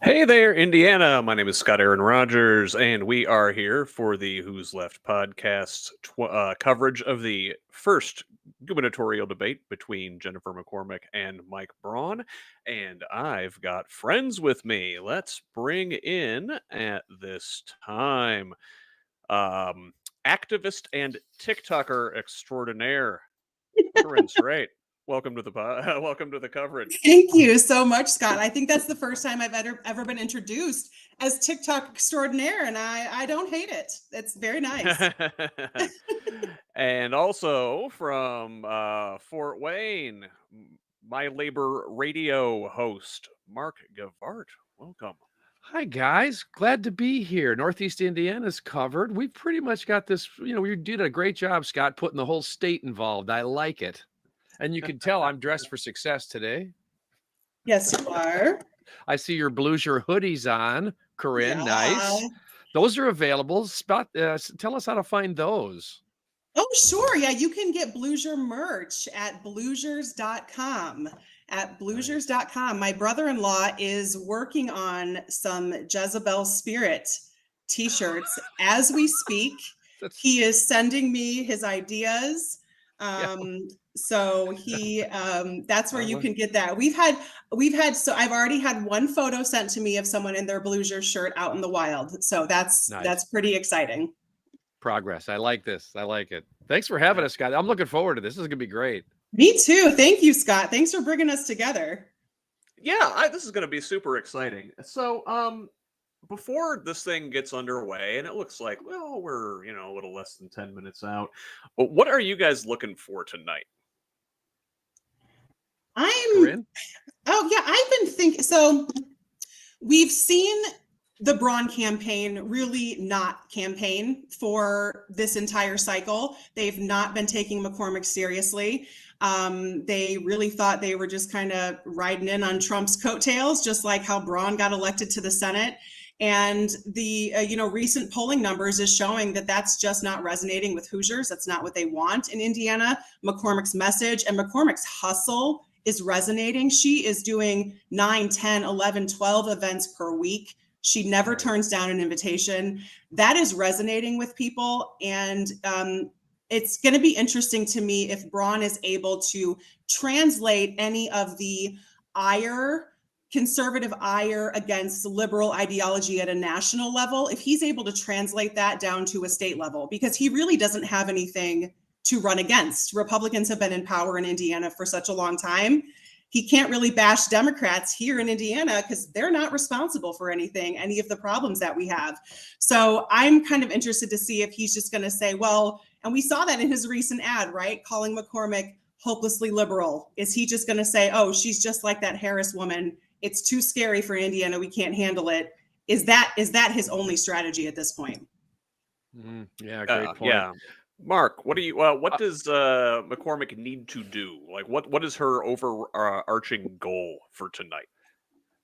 Hey there, Indiana. My name is Scott Aaron Rogers, and we are here for the Who's Left podcast coverage of the first gubernatorial debate between Jennifer McCormick and Mike Braun. And I've got friends with me. Let's bring in at this time um, activist and TikToker extraordinaire, Corinne Strait. Welcome to the welcome to the coverage. Thank you so much, Scott. I think that's the first time I've ever been introduced as TikTok extraordinaire, and I don't hate it. It's very nice. And also from Fort Wayne, my labor radio host, Mark Gavart. Welcome. Hi, guys. Glad to be here. Northeast Indiana's covered. We pretty much got this. We did a great job, Scott, putting the whole state involved. I like it. And you can tell I'm dressed for success today. Yes, you are. I see your Bluesier hoodies on, Corinne. Yeah. Nice. Those are available. Tell us how to find those. Oh, sure. Yeah, you can get Bluesier merch at bluesiers.com. At bluesiers.com. My brother-in-law is working on some Jezebel Spirit t-shirts as we speak. He is sending me his ideas. So he that's where you can get that. We've had so I've already had one photo sent to me of someone in their Bluesier shirt out in the wild. So that's pretty exciting. Progress. I like this. I like it. Thanks for having us, guys. I'm looking forward to this. This is gonna be great. Me too. Thank you, Scott. Thanks for bringing us together. Yeah, this is going to be super exciting. So, before this thing gets underway, and it looks like, well, we're, a little less than 10 minutes out. What are you guys looking for tonight? Corinne? Oh, yeah, I've been thinking. So we've seen the Braun campaign really not campaign for this entire cycle. They've not been taking McCormick seriously. They really thought they were just kind of riding in on Trump's coattails, just like how Braun got elected to the Senate. And the recent polling numbers is showing that that's just not resonating with Hoosiers. That's not what they want in Indiana. McCormick's message and McCormick's hustle is resonating. She is doing 9, 10, 11, 12 events per week. She never turns down an invitation. That is resonating with people. And it's going to be interesting to me if Braun is able to translate any of the conservative ire against liberal ideology at a national level, if he's able to translate that down to a state level, because he really doesn't have anything to run against. Republicans have been in power in Indiana for such a long time. He can't really bash Democrats here in Indiana because they're not responsible for any of the problems that we have. So I'm kind of interested to see if he's just going to say, well, and we saw that in his recent ad, right? Calling McCormick hopelessly liberal. Is he just going to say, oh, she's just like that Harris woman. It's too scary for Indiana. We can't handle it. Is that his only strategy at this point? Yeah, great point. Yeah. Mark, what does McCormick need to do? Like, what is her overarching goal for tonight?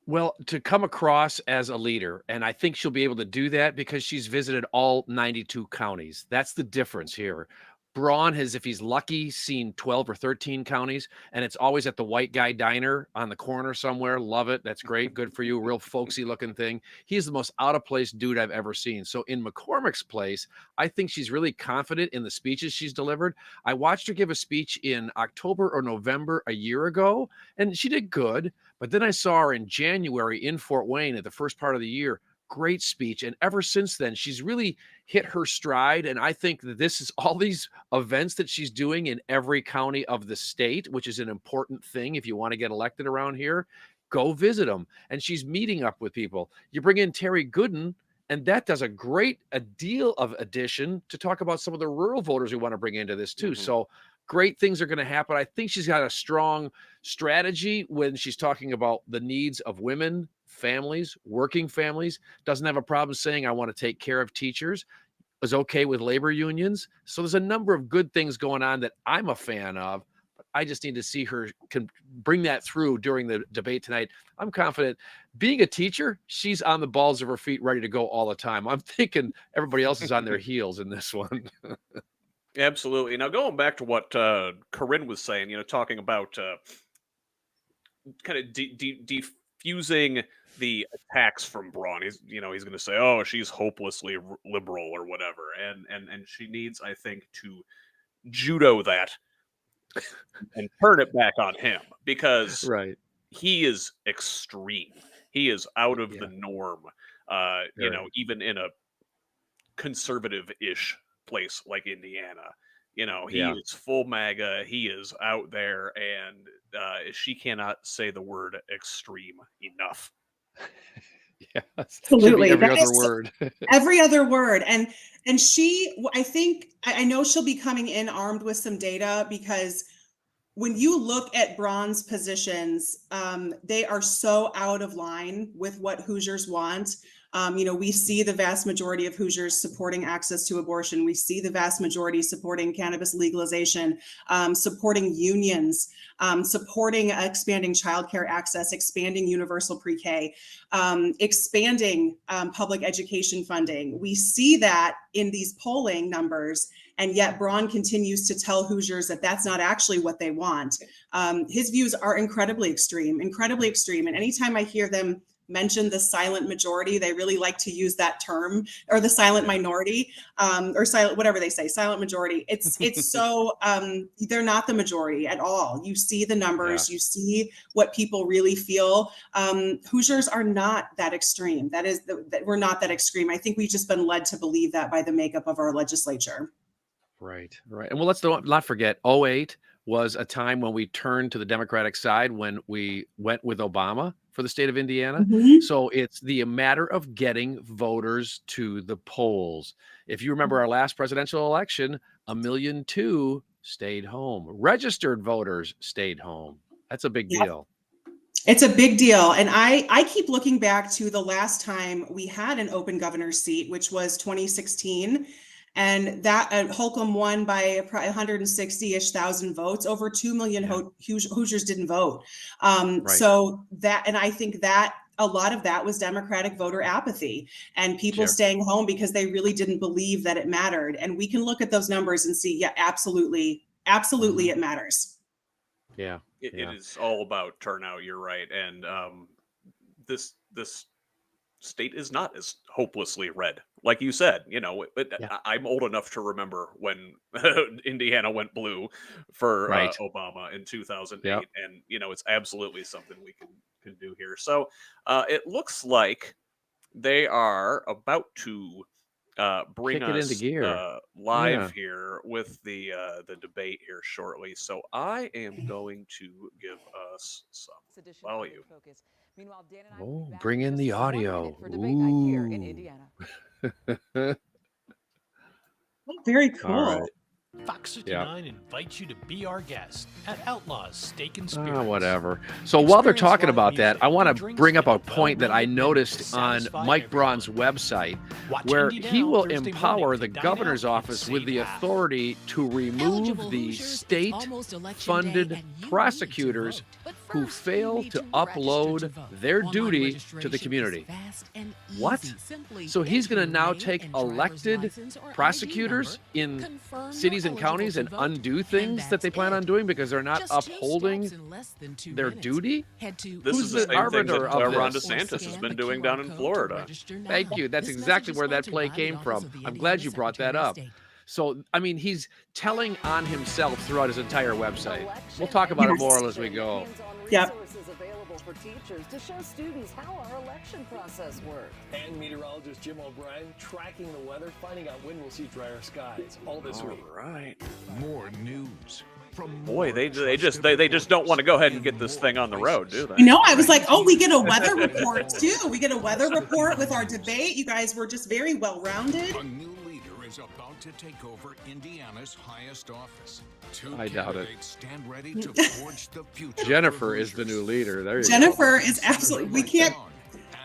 Well, to come across as a leader, and I think she'll be able to do that because she's visited all 92 counties. That's the difference here. Braun has, if he's lucky, seen 12 or 13 counties, and it's always at the White Guy Diner on the corner somewhere. Love it. That's great. Good for you. Real folksy looking thing. He's the most out of place dude I've ever seen. So in McCormick's place, I think she's really confident in the speeches she's delivered. I watched her give a speech in October or November a year ago, and she did good. But then I saw her in January in Fort Wayne at the first part of the year. Great speech. And ever since then, she's really hit her stride. And I think that this is all these events that she's doing in every county of the state, which is an important thing. If you want to get elected around here, go visit them. And she's meeting up with people. You bring in Terry Gooden, and that does a deal of addition to talk about some of the rural voters we want to bring into this too. So great things are going to happen. I think she's got a strong strategy when she's talking about the needs of women, families, working families. Doesn't have a problem saying, I want to take care of teachers. Is okay with labor unions. So there's a number of good things going on that I'm a fan of. But I just need to see her can bring that through during the debate tonight. I'm confident. Being a teacher, she's on the balls of her feet, ready to go all the time. I'm thinking everybody else is on their heels in this one. Absolutely. Now, going back to what Corinne was saying, talking about kind of defusing the attacks from Braun. He's he's going to say, "Oh, she's hopelessly liberal or whatever," and she needs, I think, to judo that and turn it back on him because Right. he is extreme. He is out of the Yeah. norm. Very. Even in a conservative-ish place like Indiana. He Yeah. is full MAGA. He is out there, and she cannot say the word extreme enough. Yes. Should be Absolutely. every That other is word. every other word. And I think, I know she'll be coming in armed with some data, because when you look at Braun's positions, they are so out of line with what Hoosiers want. We see the vast majority of Hoosiers supporting access to abortion. We see the vast majority supporting cannabis legalization, supporting unions, supporting expanding childcare access, expanding universal pre-K, expanding public education funding. We see that in these polling numbers. And yet Braun continues to tell Hoosiers that that's not actually what they want. His views are incredibly extreme. And anytime I hear them mention the silent majority, they really like to use that term, or the silent minority, or silent, whatever they say, silent majority. It's so, they're not the majority at all. You see the numbers, you see what people really feel. Hoosiers are not that extreme. That we're not that extreme. I think we've just been led to believe that by the makeup of our legislature. Right. And well, let's not forget, 2008 was a time when we turned to the Democratic side when we went with Obama for the state of Indiana. Mhm. So it's the matter of getting voters to the polls. If you remember our last presidential election, 1.2 million stayed home. Registered voters stayed home. That's a big Yep. deal. It's a big deal. And I keep looking back to the last time we had an open governor's seat, which was 2016. And that Holcomb won by 160-ish thousand votes. Over 2 million Hoosiers didn't vote. So that, and I think that a lot of that was Democratic voter apathy and people staying home because they really didn't believe that it mattered. And we can look at those numbers and see, yeah, absolutely, it matters. Yeah. It is all about turnout. You're right, and this state is not as hopelessly red, like you said. I'm old enough to remember when Indiana went blue for Obama in 2008, and it's absolutely something we can do here. So it looks like they are about to bring Kick it into us gear. live here with the debate here shortly. So I am going to give us some volume. Oh, bring in the audio. Very cool. All right. Fox 59 invites you to be our guest at Outlaws Steak and Spirits. Whatever. So while they're talking about that, I want to bring up a point that I noticed on Mike Braun's website, where he will empower the governor's office with the authority to remove the state-funded prosecutors who fail to upload their duty to the community. What? So he's going to now take elected prosecutors in cities and counties and undo things that they plan on doing because they're not upholding their duty? This is the same thing that Ron DeSantis has been doing down in Florida. Thank you. That's exactly where that play came from. I'm glad you brought that up. So, I mean, he's telling on himself throughout his entire website. We'll talk about it more as we go. Yep. Available for teachers to show students how our election process works. And meteorologist Jim O'Brien tracking the weather, finding out when we'll see drier skies. All this week. Right. More news. Boy, they just don't want to go ahead and get this thing on the road, do they? I was like, oh, we get a weather report too. We get a weather report with our debate. You guys were just very well rounded. A new leader is about to take over Indiana's highest office. I doubt it. Stand ready to forge the future. Jennifer is the new leader. There you Jennifer is absolutely. We can't.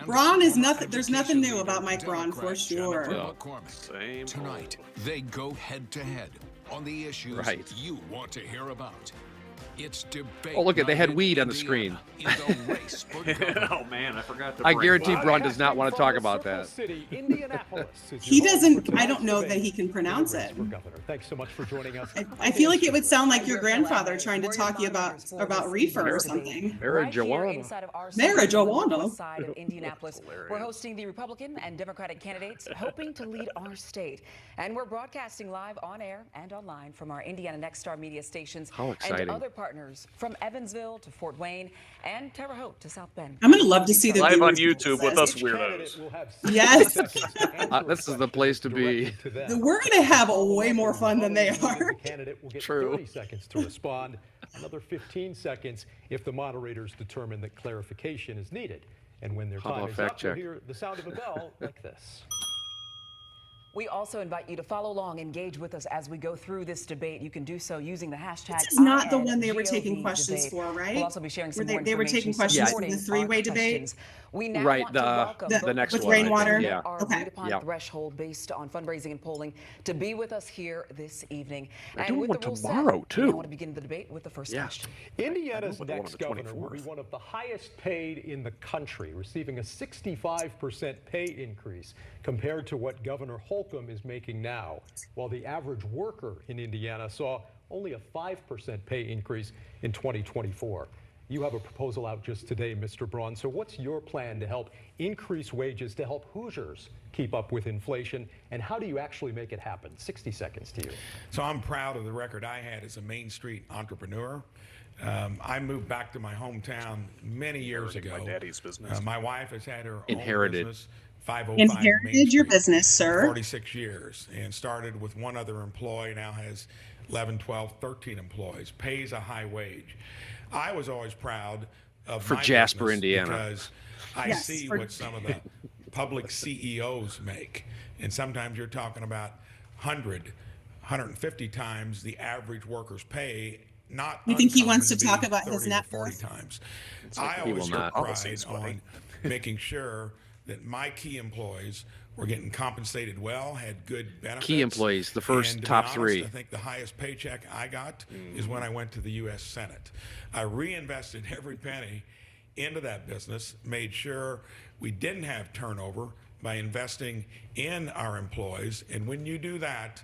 Braun is nothing. There's nothing new about Mike Braun for sure. Same. Tonight, they go head to head on the issues you want to hear about. It's debate. Oh, look at they had night in weed on the screen. Indiana in the race for governor. Oh man, I forgot to. I bring guarantee that. Braun does not want to talk about that. City, Indianapolis is He your home for doesn't, I tonight's don't know debate that he can in the pronounce race it. for governor. Thanks so much for joining us. I feel like it would sound like your grandfather trying to talk you about reefer or something. Marijuana. Inside of our Marijuana. west side of Indianapolis, we're hosting the Republican and Democratic candidates hoping to lead our state. And we're broadcasting live on air and online from our Indiana Next Star media stations How and exciting. other partners from Evansville to Fort Wayne and Terre Haute to South Bend. I'm gonna love to see the Live on viewers YouTube for with this. us weirdos. Yes. This is the place to be. We're gonna have way more fun than they are. The candidate will get True. 30 seconds to respond, another 15 seconds if the moderators determine that clarification is needed. And when their How time about is fact up, you'll check? hear the sound of a bell like this. We also invite you to follow along, engage with us as we go through this debate. You can do so using the hashtag. This is not the INGOV one they were taking questions debate. for, right? We'll also be sharing some Were more they were taking information questions for the supporting three-way our debate? questions. We now Right, want to welcome the those next with one, I think, rainwater? yeah. Our Okay. agreed upon Yep. threshold based on fundraising and polling to be with us here this evening. They're And doing with one the rules tomorrow, set, too. we want to begin the debate with the first Yeah. question. Indiana's but the one on next the governor will be 24th. one of the highest paid in the country, receiving a 65% pay increase compared to what Governor Holcomb is making now, while the average worker in Indiana saw only a 5% pay increase in 2024. You have a proposal out just today, Mr. Braun. So what's your plan to help increase wages to help Hoosiers keep up with inflation? And how do you actually make it happen? 60 seconds to you. So I'm proud of the record I had as a Main Street entrepreneur. I moved back to my hometown many years ago. My daddy's business. My wife has had her Inherited. own business, 505 Inherited Main your Street, business, sir. 46 years, and started with one other employee, now has 11, 12, 13 employees, pays a high wage. I was always proud of For my Jasper, business Indiana. because I Yes, see for- what some of the public CEOs make. And sometimes you're talking about 100, 150 times the average worker's pay. Not You think he uncommon wants to be talk about his 30 or net 40 worth? times. He I will always took not. pride Policy's funny. on making sure that my key employees were getting compensated well, had good benefits. Key employees, the first And to be top honest, three. I think the highest paycheck I got is when I went to the U.S. Senate. I reinvested every penny into that business, made sure we didn't have turnover by investing in our employees. And when you do that,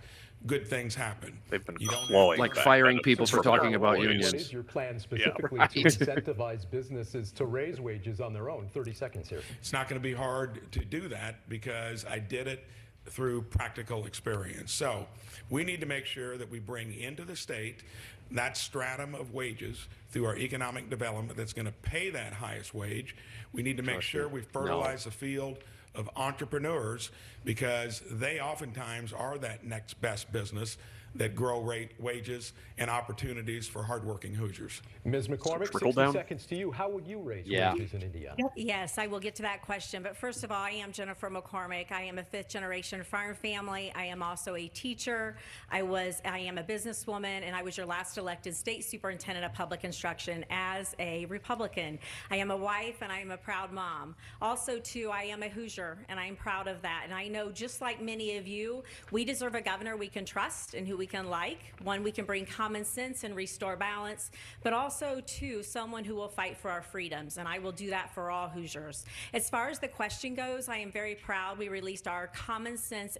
good things happen. They've been You don't have clawing Like back firing benefits people for from talking their about employees. What unions. is your plan specifically right. to incentivize businesses to raise wages on their own? 30 seconds here. It's not going to be hard to do that because I did it through practical experience. So we need to make sure that we bring into the state that stratum of wages through our economic development that's going to pay that highest wage. We need to make sure we fertilize the field of entrepreneurs because they oftentimes are that next best business that grow wages and opportunities for hardworking Hoosiers. Ms. McCormick, 60 trickle down? seconds to you. How would you raise Yeah. wages in Indiana? Yes, I will get to that question. But first of all, I am Jennifer McCormick. I am a fifth generation farm family. I am also a teacher. I am a businesswoman, and I was your last elected state superintendent of public instruction as a Republican. I am a wife and I am a proud mom. Also, too, I am a Hoosier, and I am proud of that. And I know, just like many of you, we deserve a governor we can trust and who we can like, one we can bring common sense and restore balance, but also, too, someone who will fight for our freedoms, and I will do that for all Hoosiers. As far as the question goes, I am very proud we released our common sense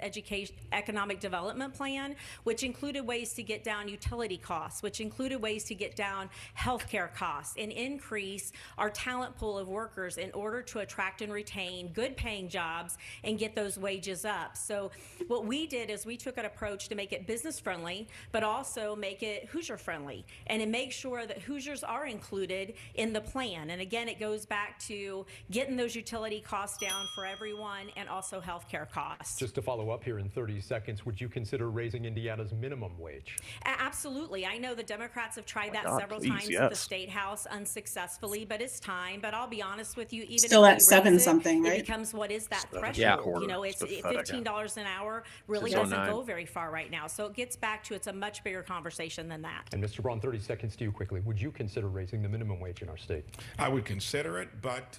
economic development plan, which included ways to get down utility costs, which included ways to get down healthcare costs and increase our talent pool of workers in order to attract and retain good paying jobs and get those wages up. So what we did is we took an approach to make it business friendly, but also make it Hoosier friendly, and to make sure that Hoosiers are included in the plan. And again, it goes back to getting those utility costs down for everyone and also healthcare costs. Just to follow up here in 30 seconds, would you consider raising Indiana's minimum wage? Absolutely. I know the Democrats have tried that God, several please, times at the yes. State House unsuccessfully, but it's time. But I'll be honest with you, even Still if at we seven raise it, something, right? it becomes what is that $7 threshold? a quarter. You know, It's it's pathetic. $15 an hour really Since doesn't 09. go very far right now. So it gets back to it's a much bigger conversation than that. And Mr. Braun, 30 seconds to you quickly. Would you consider raising the minimum wage in our state? I would consider it, but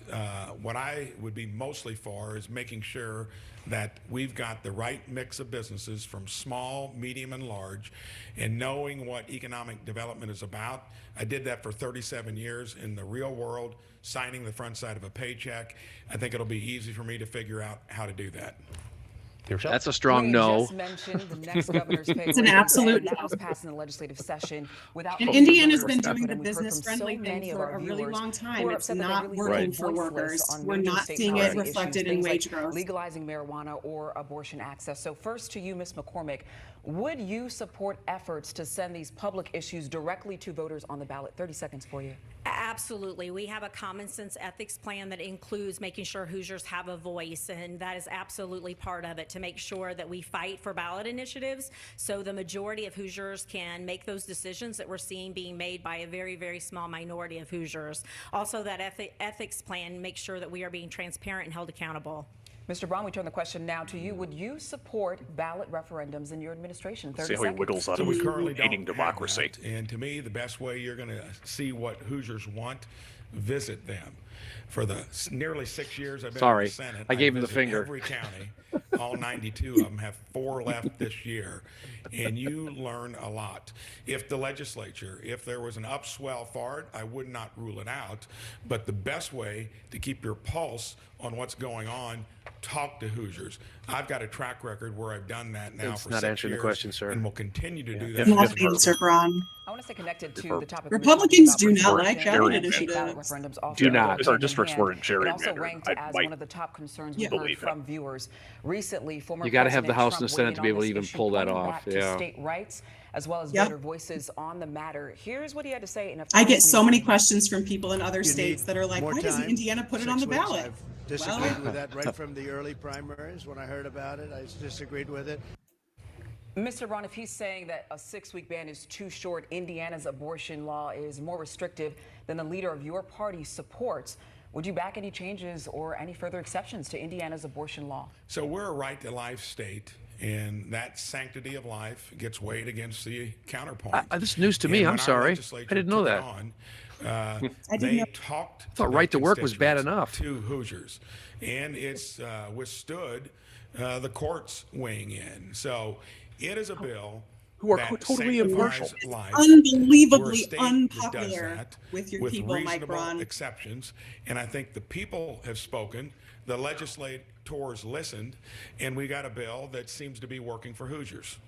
what I would be mostly for is making sure that we've got the right mix of businesses from small, medium, and large, and knowing what economic development is about. I did that for 37 years in the real world, signing the front side of a paycheck. I think it'll be easy for me to figure out how to do that. That's a strong no. Just mentioned the next governor's pay It's an raise, absolute and that no. was passed in the legislative session without. And full Indiana's been governor doing the input, and we've heard business from so friendly many thing of for our a really viewers long who time. are It's upset that they not really working feel for voiceless workers. on We're major not state seeing it policy reflected issues, in things wage like growth. legalizing marijuana or abortion access. So first to you, Ms. McCormick, would you support efforts to send these public issues directly to voters on the ballot? 30 seconds for you. Absolutely. We have a common sense ethics plan that includes making sure Hoosiers have a voice, and that is absolutely part of it, to make sure that we fight for ballot initiatives so the majority of Hoosiers can make those decisions that we're seeing being made by a very, very small minority of Hoosiers. Also, that ethics plan makes sure that we are being transparent and held accountable. Mr. Braun, we turn the question now to you. Would you support ballot referendums in your administration? 30 See how he seconds. wiggles out So of we his currently hating don't democracy. have that. And to me, the best way you're going to see what Hoosiers want, visit them. For the nearly 6 years I've been in the Senate, I gave him the visited finger. every county. All 92 of them, have 4 left this year. And you learn a lot. If the legislature, if there was an upswell for it, I would not rule it out. But the best way to keep your pulse on what's going on, talk to Hoosiers. I've got a track record where I've done that now It's for not 6 answering the years, question, sir. and will continue to do that. Nothing, Mr. Braun. I want to stay connected to the topic. Republicans do not like gerrymandering. ballot Ballot initiatives. referendums often Do not. go hand Our in districts hand. were It also gerrymandered. ranked I as might one of the top concerns we heard believe that. from viewers. Recently, former You gotta have the President House and the Trump Senate weighed to be in able on to even this issue, pull that pointing off. back to Yeah. state rights as well as Yep. voter voices on the matter. Here's what he had to say in a I get Fox so News many segment. questions from people in other states that are like, more why doesn't time? Indiana put it on the 6 weeks. ballot? I've disagreed with that right from the early primaries. When I heard about it, I disagreed with it. Mr. Braun, if he's saying that a 6-week ban is too short, Indiana's abortion law is more restrictive than the leader of your party supports, would you back any changes or any further exceptions to Indiana's abortion law? So we're a right to life state, and that sanctity of life gets weighed against the counterpoint. This is news to me. And I'm when our sorry. legislature I didn't know took it that. on, I didn't they know. talked. I thought to right to their work was bad constituents, enough. To Hoosiers, and it's withstood the courts weighing in. So it is a bill Who are that totally sanctifies impartial. life. Unbelievably We're a state that does unpopular that with your with people, Mike reasonable Braun. exceptions, and I think the people have spoken. The legislators listened, and we got a bill that seems to be working for Hoosiers.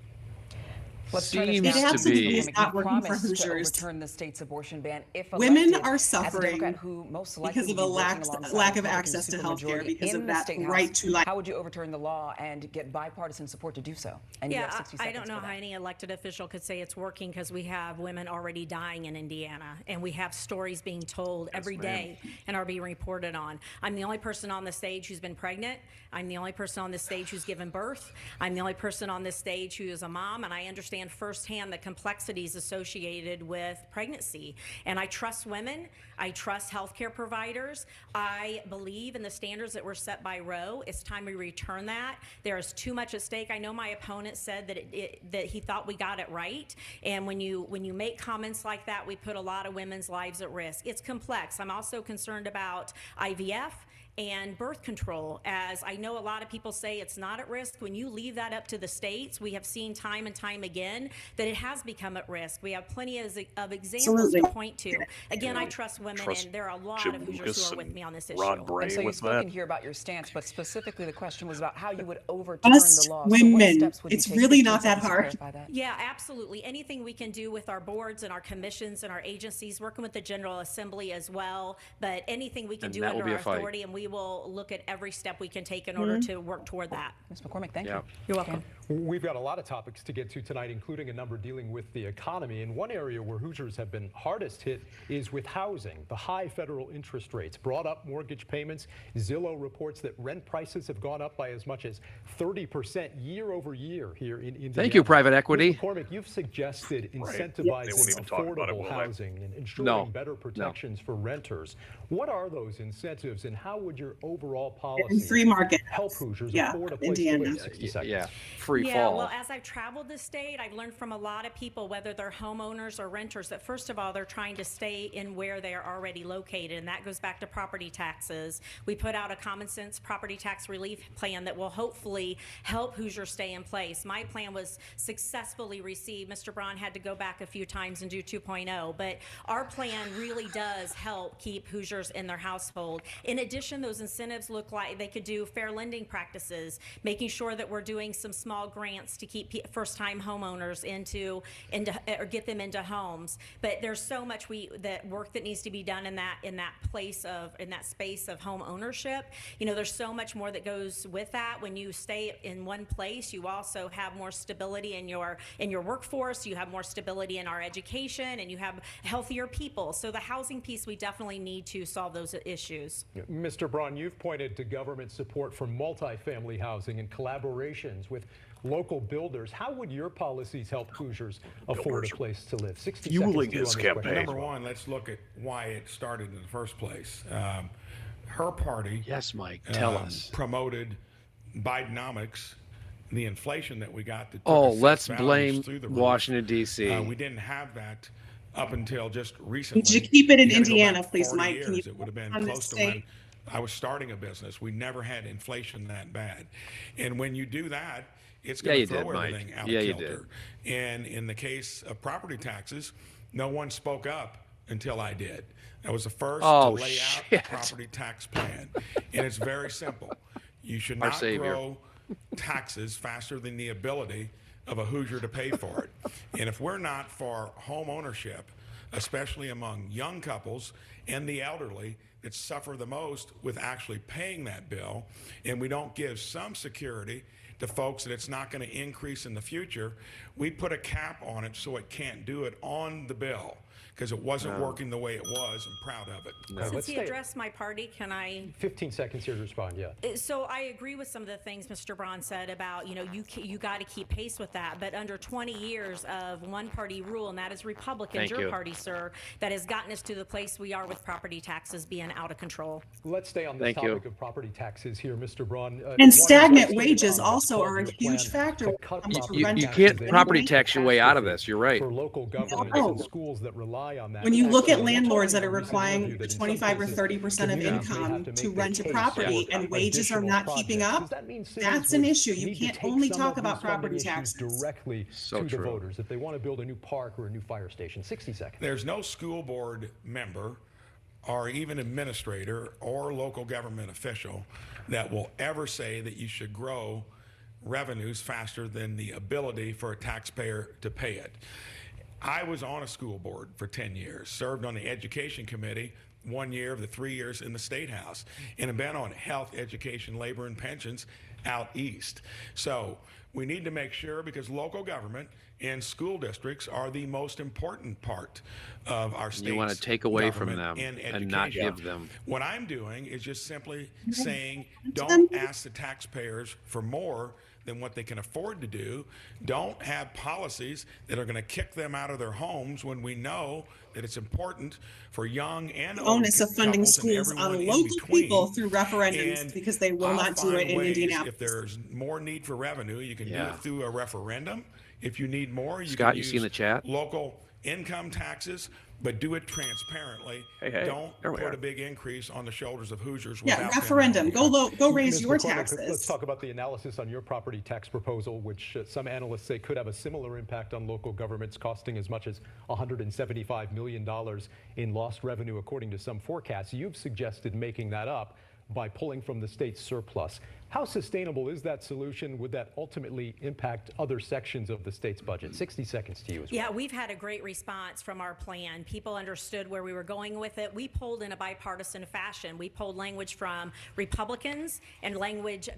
Let's turn Seems this now to be. Ms. It's McCormick. not You working for promised to Hoosiers. overturn the state's abortion ban if Women elected are as a suffering Democrat who most likely because of will a be lack working alongside of Republican access to health care supermajority because in of the that state right House. to life. How would you overturn the law and get bipartisan support to do so? And you have 60 I seconds don't know for how that. any elected official could say it's working because we have women already dying in Indiana, and we have stories being told every day and are being reported on. I'm the only person on the stage who's been pregnant. I'm the only person on this stage who's given birth. I'm the only person on this stage who is a mom, and I understand firsthand the complexities associated with pregnancy. And I trust women. I trust healthcare providers. I believe in the standards that were set by Roe. It's time we return that. There is too much at stake. I know my opponent said that he thought we got it right. And when you make comments like that, we put a lot of women's lives at risk. It's complex. I'm also concerned about IVF and birth control, as I know a lot of people say it's not at risk. When you leave that up to the states, we have seen time and time again that it has become at risk. We have plenty of examples to point to. Again, I trust women, and there are a lot Jim of Hoosiers Lucas who are with and me on this Rod issue. Bray And so you've with spoken that. here about your stance, but specifically the question was about how you would overturn Us the law. So women, what steps would you it's take? really 15 not that seconds to hard. clarify that. Yeah, absolutely. Anything we can do with our boards and our commissions and our agencies, working with the General Assembly as well, but anything we can And do that will under be our a fight. authority, and we will look at every step we can take in order to work toward that. Ms. McCormick, thank Yeah. you. You're welcome. We've got a lot of topics to get to tonight, including a number dealing with the economy. And one area where Hoosiers have been hardest hit is with housing. The high federal interest rates brought up mortgage payments. Zillow reports that rent prices have gone up by as much as 30% year over year here in Indiana. Thank you, private equity. Ms. McCormick, you've suggested They won't incentivizing even talk about it, affordable will they? housing and ensuring No. better protections for renters. What are those incentives, and how would would your overall And policy free market. help Hoosiers Yeah, afford a place Indiana. to live? 60 seconds. Yeah, free Yeah, fall. well, as I've traveled the state, I've learned from a lot of people, whether they're homeowners or renters, that first of all, they're trying to stay in where they are already located, and that goes back to property taxes. We put out a common sense property tax relief plan that will hopefully help Hoosiers stay in place. My plan was successfully received. Mr. Braun had to go back a few times and do 2.0, but our plan really does help keep Hoosiers in their household. In addition, those incentives look like they could do fair lending practices, making sure that we're doing some small grants to keep first-time homeowners into or get them into homes. But there's so much that work that needs to be done in that space of home ownership. You know, there's so much more that goes with that. When you stay in one place, you also have more stability in your workforce. You have more stability in our education, and you have healthier people. So the housing piece, we definitely need to solve those issues. Mr. Braun, you've pointed to government support for multifamily housing and collaborations with local builders. How would your policies help Hoosiers afford a place to live? 60 Fueling seconds to you his on this campaign. question. Number one, let's look at why it started in the first place. Her party, Yes, Mike, tell us. promoted Bidenomics, the inflation that we got. That took Oh, assessed let's values blame through the roof. Washington, D.C. We didn't have that up until just recently. Could you keep it in You gotta go Indiana, back please, 40 Mike? Can years. you It would have been on this close to state? when I was starting a business. We never had inflation that bad. And when you do that, it's Yeah, going you to throw did, Mike. everything out Yeah, of you kilter. And in the case of property taxes, no one spoke up until I did. I was the first to lay out a shit. property tax plan. And it's very simple. You should Our not savior. grow taxes faster than the ability of a Hoosier to pay for it. And if we're not for home ownership, especially among young couples and the elderly that suffer the most with actually paying that bill, and we don't give some security to folks that it's not going to increase in the future, we put a cap on it so it can't do it on the bill because it wasn't working the way it was. I'm proud of it. Since he addressed my party, can I? 15 seconds here to respond, yeah. So I agree with some of the things Mr. Braun said about, you know, you got to keep pace with that. But under 20 years of one-party rule, and that is Republicans, Thank your you. party, sir, that has gotten us to the place we are with property taxes being out of control. Let's stay on this Thank you. topic of property taxes here, Mr. Braun. And stagnant wages also are a huge factor when it comes to You rental can't housing. property tax your way out of this. You're right. For local governments No. and schools that rely on that. When you look at Actually, landlords that are a recent requiring interview that in some 25 or cases, 30% of communities may income have to make rent the a case property for and wages are additional not keeping projects. up, Does that mean cities that's an would issue. You need to can't take only some talk of about these funding property issues taxes. directly So to the true. voters if they want to build a new park or a new fire station? 60 seconds. There's no school board member or even administrator or local government official that will ever say that you should grow revenues faster than the ability for a taxpayer to pay it. I was on a school board for 10 years, served on the education committee 1 year of the 3 years in the State House, and have been on health, education, labor, and pensions out east. So we need to make sure, because local government and school districts are the most important part of our state's You want to take away from government them and and not education. give them. What I'm doing is just simply saying, don't ask the taxpayers for more than what they can afford to do. Don't have policies that are going to kick them out of their homes when we know that it's important for young and old Onus of funding couples and schools everyone on in local between. people through referendums And because they will I'll not do it find in ways, Indianapolis. if there's more need for revenue, you can do Yeah. it through a referendum. If you need more, you Scott, can you use see in the chat? local income taxes, but do it transparently. Hey, Don't there we put are. a big increase on the shoulders of Hoosiers. Yeah, without them referendum. knowing. Go raise Ms. your McCormick, taxes. Let's talk about the analysis on your property tax proposal, which some analysts say could have a similar impact on local governments, costing as much as $175 million in lost revenue, according to some forecasts. You've suggested making that up by pulling from the state's surplus. How sustainable is that solution? Would that ultimately impact other sections of the state's budget? 60 seconds to you as well. Yeah, we've had a great response from our plan. People understood where we were going with it. We polled in a bipartisan fashion. We polled language from Republicans and language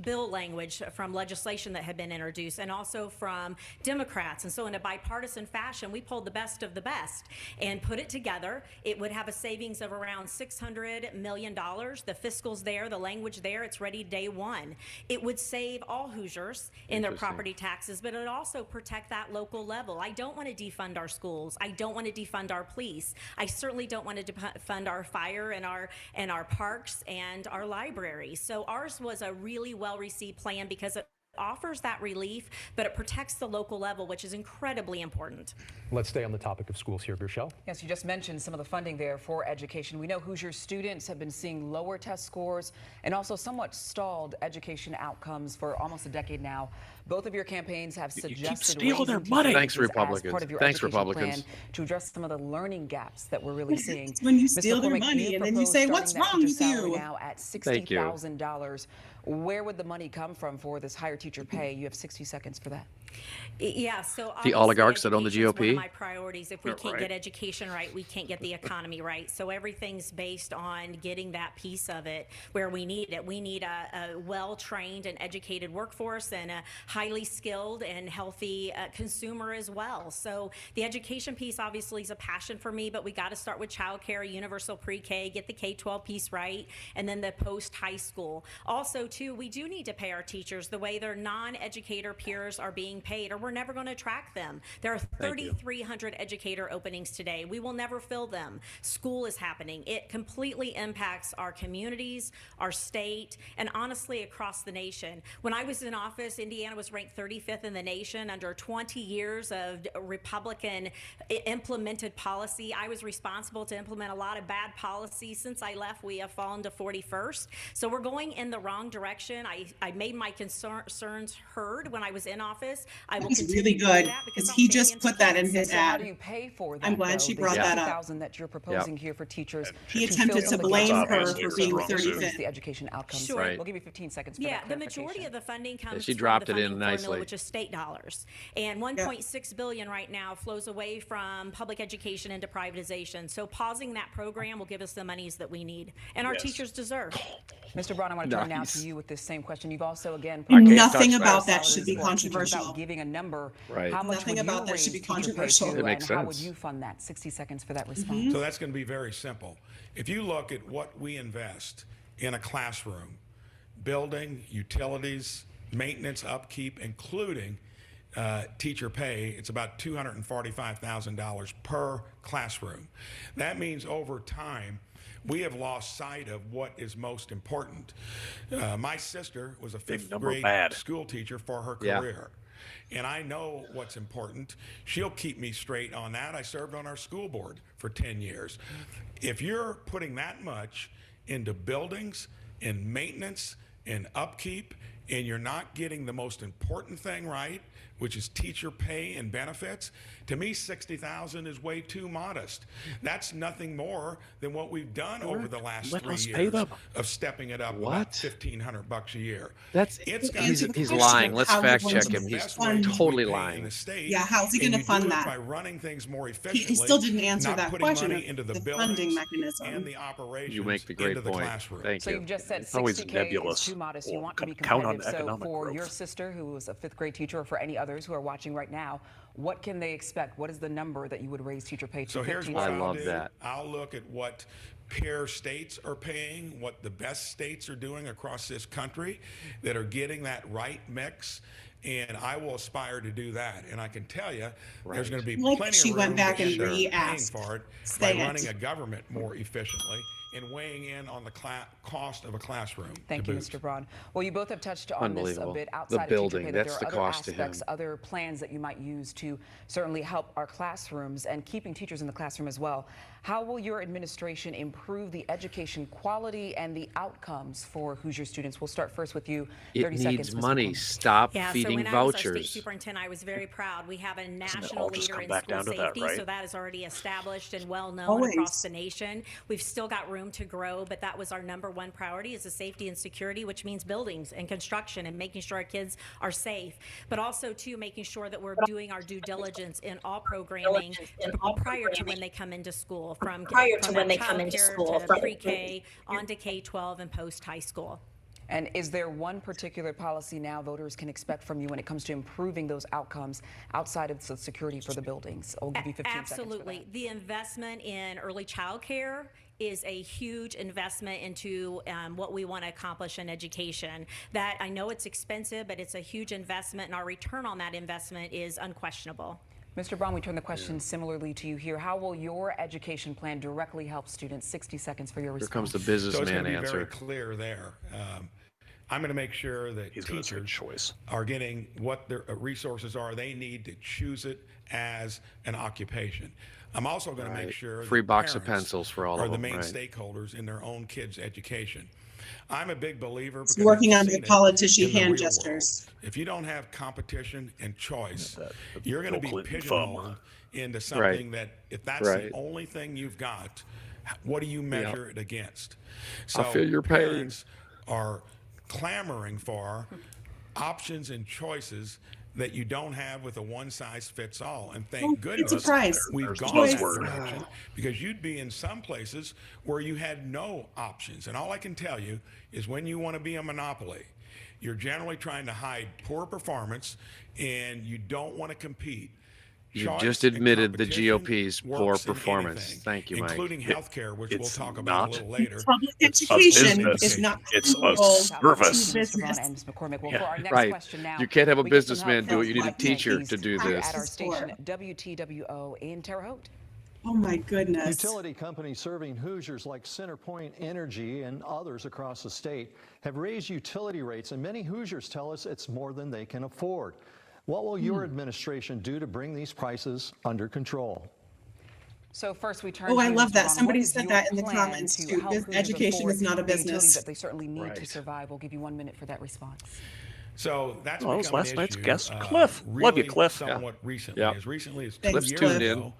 bill language from legislation that had been introduced, and also from Democrats. And so in a bipartisan fashion, we pulled the best of the best and put it together. It would have a savings of around $600 million. The fiscal's there, the language there, it's ready day one. It would save all Hoosiers in their property taxes, but it would also protect that local level. I don't want to defund our schools. I don't want to defund our police. I certainly don't want to defund our fire and our parks and our libraries. So ours was a really well-received plan because it offers that relief, but it protects the local level, which is incredibly important. Let's stay on the topic of schools here, Rochelle. Yes, you just mentioned some of the funding there for education. We know Hoosier students have been seeing lower test scores and also somewhat stalled education outcomes for almost a decade now. Both of your campaigns have suggested stealing their money. Thanks, as Republicans. part of your Thanks, education Republicans. plan to address some of the learning gaps that we're really seeing. When you Ms. steal their McCormick, money and then you propose say, starting what's that wrong teacher with salary you? now at Thank you. $60,000. Where would the money come from for this higher teacher pay? You have 60 seconds for that. Yeah, so The obviously oligarchs that own the education's one of GOP? my priorities. If we can't get education right, we can't get the economy right. So everything's based on getting that piece of it where we need it. We need a well-trained and educated workforce and a highly skilled and healthy consumer as well. So the education piece obviously is a passion for me, but we got to start with childcare, universal pre-K, get the K-12 piece right, and then the post-high school. Also, too, we do need to pay our teachers the way their non-educator peers are being paid, or we're never going to attract them. There are 3,300 educator openings today. We will never fill them. School is happening. It completely impacts our communities, our state, and honestly across the nation. When I was in office, Indiana was ranked 35th in the nation under 20 years of Republican implemented policy. I was responsible to implement a lot of bad policies. Since I left, we have fallen to 41st. So we're going in the wrong direction. I made my concerns heard when I was in office. I will He's really good because he just put that in his So how ad. do you pay for that? I'm glad she brought that up. $60,000 that you're proposing here for teachers. He attempted to blame her for being 35th. The education outcomes. Sure. Right. We'll give you 15 seconds for Yeah, that the majority of the funding comes she from dropped the it in funding formula, nicely. which is state dollars. And $1.6 billion right now flows away from public education into privatization. So pausing that program will give us the monies that we need and our teachers deserve. Mr. Braun, I want to turn now to you with this same question. You've also, again, Nothing about that should be controversial. About giving a number. Right. How much Nothing would you about that should be raise teacher pay controversial. to, It makes and how would sense. you fund that? 60 seconds for that response. So that's going to be very simple. If you look at what we invest in a classroom, building, utilities, maintenance, upkeep, including teacher pay, it's about $245,000 per classroom. That means over time, we have lost sight of what is most important. My sister was a fifth grade school teacher for her career. And I know what's important. She'll keep me straight on that. I served on our school board for 10 years. If you're putting that much into buildings, in maintenance, in upkeep, and you're not getting the most important thing right, which is teacher pay and benefits, to me, $60,000 is way too modest. That's nothing more than what we've done over the last 3 years of stepping it up about $1,500 a year. That's he's lying. Let's fact check him. He's totally lying. Yeah, how's he going to fund that? By running things more efficiently. He still didn't answer not that putting question money of into the buildings funding mechanism. and the operations You make the great into the point. classroom. Thank So you. you've just said always 60K nebulous. is too modest. You want to be Count on competitive. So economic for growth. your sister, who was a fifth grade teacher, or for any others who are watching right now, what can they expect? What is the number that you would raise teacher pay to? So here's 15 what seconds. I'll do. I'll look at what peer states are paying, what the best states are doing across this country that are getting that right mix, and I will aspire to do that. And I can tell you, there's going to be Like plenty she of went room back to and share paying re-asked. for it Say by it. running a government more efficiently and weighing in on the cost of a classroom. Thank to you, boot. Mr. Braun. Well, you both have touched on this a Unbelievable. bit The outside of building, teacher pay, that that's there the are other cost to him. aspects, other plans that you might use to certainly help our classrooms and keeping teachers in the classroom as well. How will your administration improve the education quality and the outcomes for Hoosier students? We'll start first with you. 30 It seconds, needs Mr. money. Coleman. Stop Yeah, so feeding when I was our state vouchers. superintendent, I was very proud. We have a all national just leader come in back school down to that, safety, right? so that is already established and well known Always. across the nation. We've still got room to grow, but that was our number one priority, is the safety and security, which means buildings and construction and making sure our kids are safe, but also too making sure that we're doing our due diligence in all programming prior to when they come into school, from pre-K on to K-12 and post high school. And is there one particular policy now voters can expect from you when it comes to improving those outcomes outside of the security for the buildings? I'll give you 15 seconds for Absolutely. that. The investment in early child care is a huge investment into what we want to accomplish in education. That I know it's expensive, but it's a huge investment, and our return on that investment is unquestionable. Mr. Braun, we turn the question similarly to you here. How will your education plan directly help students? 60 seconds for your response. Here comes the So it's businessman going to be answer. very clear there. I'm going to make sure that teachers are getting what their resources are they need to choose it as an occupation. I'm also going to make sure free that box of parents pencils for all are of the them, main right. stakeholders in their own kids' education. I'm a big believer. It's working I've on seen the it politician in the hand real gestures. world. If you don't have competition and choice, you're going to be Bill Clinton pigeonholed into something that, if that's the only thing you've got, what do you measure it against? So I feel your pain. parents are clamoring for options and choices that you don't have with a one-size-fits-all. And thank goodness it's a prize. we've There's gone the that buzzword. direction, because you'd be in some places where you had no options. And all I can tell you is when you want to be a monopoly, you're generally trying to hide poor performance and you don't want to compete. You Choice just and admitted the competition GOP's poor works in performance. anything, Thank you, Mike. including healthcare, which we'll It's talk about a not. little later. Public It's education business. is not It's a comparable service. to Mr. Braun business. and Ms. McCormick. Well, Yeah. for our next Right. question now, You can't have a we get some businessman help do it. from You need a Mike teacher Keys to do at this. our station, WTWO in Terre Haute. Oh my goodness. Utility companies serving Hoosiers like CenterPoint Energy and others across the state have raised utility rates, and many Hoosiers tell us it's more than they can afford. What will your administration do to bring these prices under control? So first we turn Oh, to I you, love Mr. that. Braun. Somebody What is said your that in the plan comments, to too. help Hoosiers Education is afford not a the utilities business. that they certainly need to Right. survive? We'll give you 1 minute for that response. So that's Oh, that was become an last night's issue, guest, Cliff. Love you, really Cliff. Somewhat recently, Yeah. as recently as 2 Thanks, years tuned ago, in.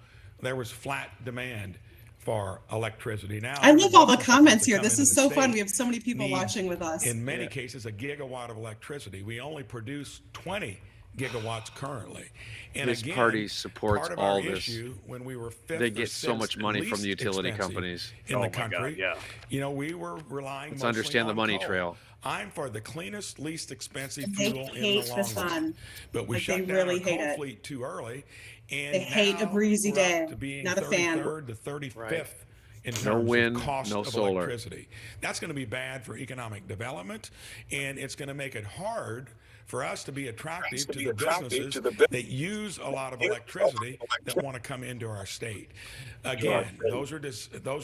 there was flat demand for electricity. Now I love all the every comments to here. come This into is the so fun. state We have so many people needs, watching with us. In many cases, a gigawatt of electricity. We only produce 20 gigawatts currently. And This again, party supports part of all our this. issue when we were fifth They or get so sixth much money from least the utility expensive companies. in Oh the my God, country. yeah. You know, we were relying Let's mostly understand the on money coal. trail. I'm for the cleanest, least expensive They fuel in hate the the long sun. run. But we Like, shut they down really our hate coal it. fleet too early, and They hate a now breezy we're up day. to being Not a fan. 33rd to 35th in terms No wind, of cost no of solar. electricity. That's going to be bad for economic development, and it's going to make it hard for us to be attractive to the businesses that use a lot of electricity that want to come into our state. Again, those are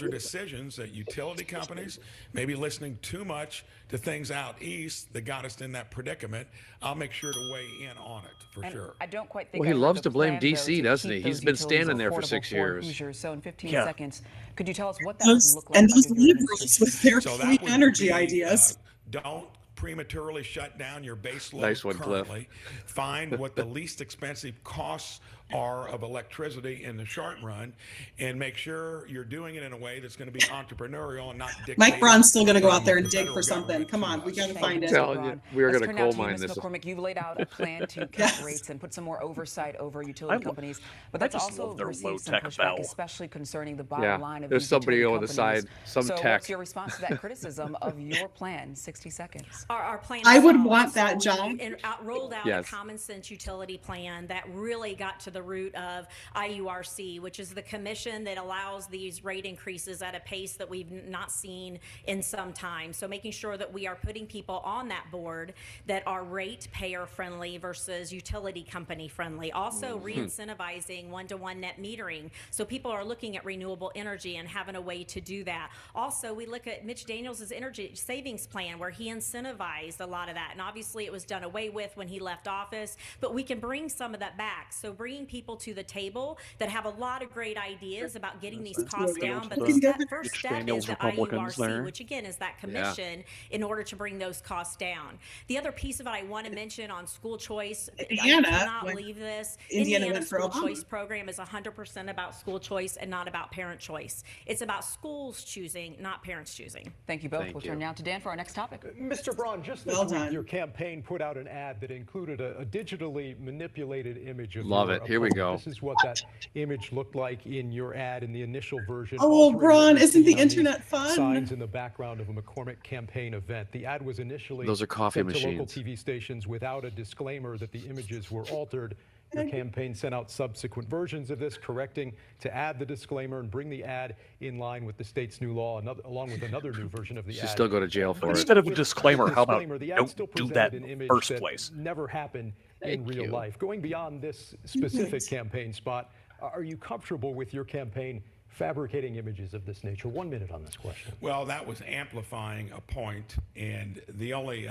decisions that utility companies may be listening too much to things out east that got us in that predicament. I'll make sure to weigh in on it for sure. I don't quite think Well, I he heard loves the to blame plan, though, DC, to doesn't keep he? He's those been utilities standing there for affordable 6 for years. Hoosiers. So in 15 Yeah. seconds, could you tell us what that would Those, look like and those under your liberals administration? with their So clean that would energy be, ideas. Don't prematurely shut down your base load Nice one, Cliff. currently. Find what the least expensive costs are of electricity in the short run, and make sure you're doing it in a way that's going to be entrepreneurial and not dictated. Mike Braun's still going to go out there from and the dig federal for something. government Come to on, we us. got to Thank find you, it. Mr. Telling you, Braun. we are Let's gonna turn now coal to you, mine Ms. this. McCormick. You've laid out a plan to cut Yes. rates and put some more oversight over utility companies, but I that's just also love their received some low-tech pushback, bell. especially concerning the bottom Yeah, line of there's these somebody utility on the companies. side, some so tech. what's your response to that criticism of your plan? 60 seconds. Our plan I would itself, want that, so we John. rolled out Yes. a common sense utility plan that really got to the root of IURC, which is the commission that allows these rate increases at a pace that we've not seen in some time. So making sure that we are putting people on that board that are rate payer friendly versus utility company friendly. Also re-incentivizing one-to-one net metering. So people are looking at renewable energy and having a way to do that. Also, we look at Mitch Daniels' energy savings plan where he incentivized a lot of that. And obviously it was done away with when he left office, but we can bring some of that back. So bringing people to the table that have a lot of great ideas about getting these costs down, but the first step is Daniels the Republicans there. IURC, which again is that commission in order to bring those costs down. The other piece of it I want to mention on school choice, Indiana, I cannot when leave this. Indiana went for school Obama. choice program is 100% about school choice and not about parent choice. It's about schools choosing, not parents choosing. Thank you both. Thank We'll you. turn now to Dan for our next topic. Mr. Braun, just this Well week, done. your campaign put out an ad that included a digitally manipulated image of Love your it. Here we go. This is what that image looked like in your ad in the initial version. Oh, altering what Braun, we've isn't the seen on these internet fun? Signs in the background of a McCormick campaign event. The ad was initially Those are coffee sent to local machines. TV stations without a disclaimer that the images were altered. Your campaign sent out subsequent versions of this, correcting to add the disclaimer and bring the ad in line with the state's new law, along with another new version of the ad. Should still go to jail for it. Instead of a With disclaimer, how about the ad don't still do presented that an in image the first that place? never happened in Thank real you. life. Going beyond this specific campaign spot, are you comfortable with your campaign fabricating images of this nature? 1 minute on this question. Well, that was amplifying a point, and the only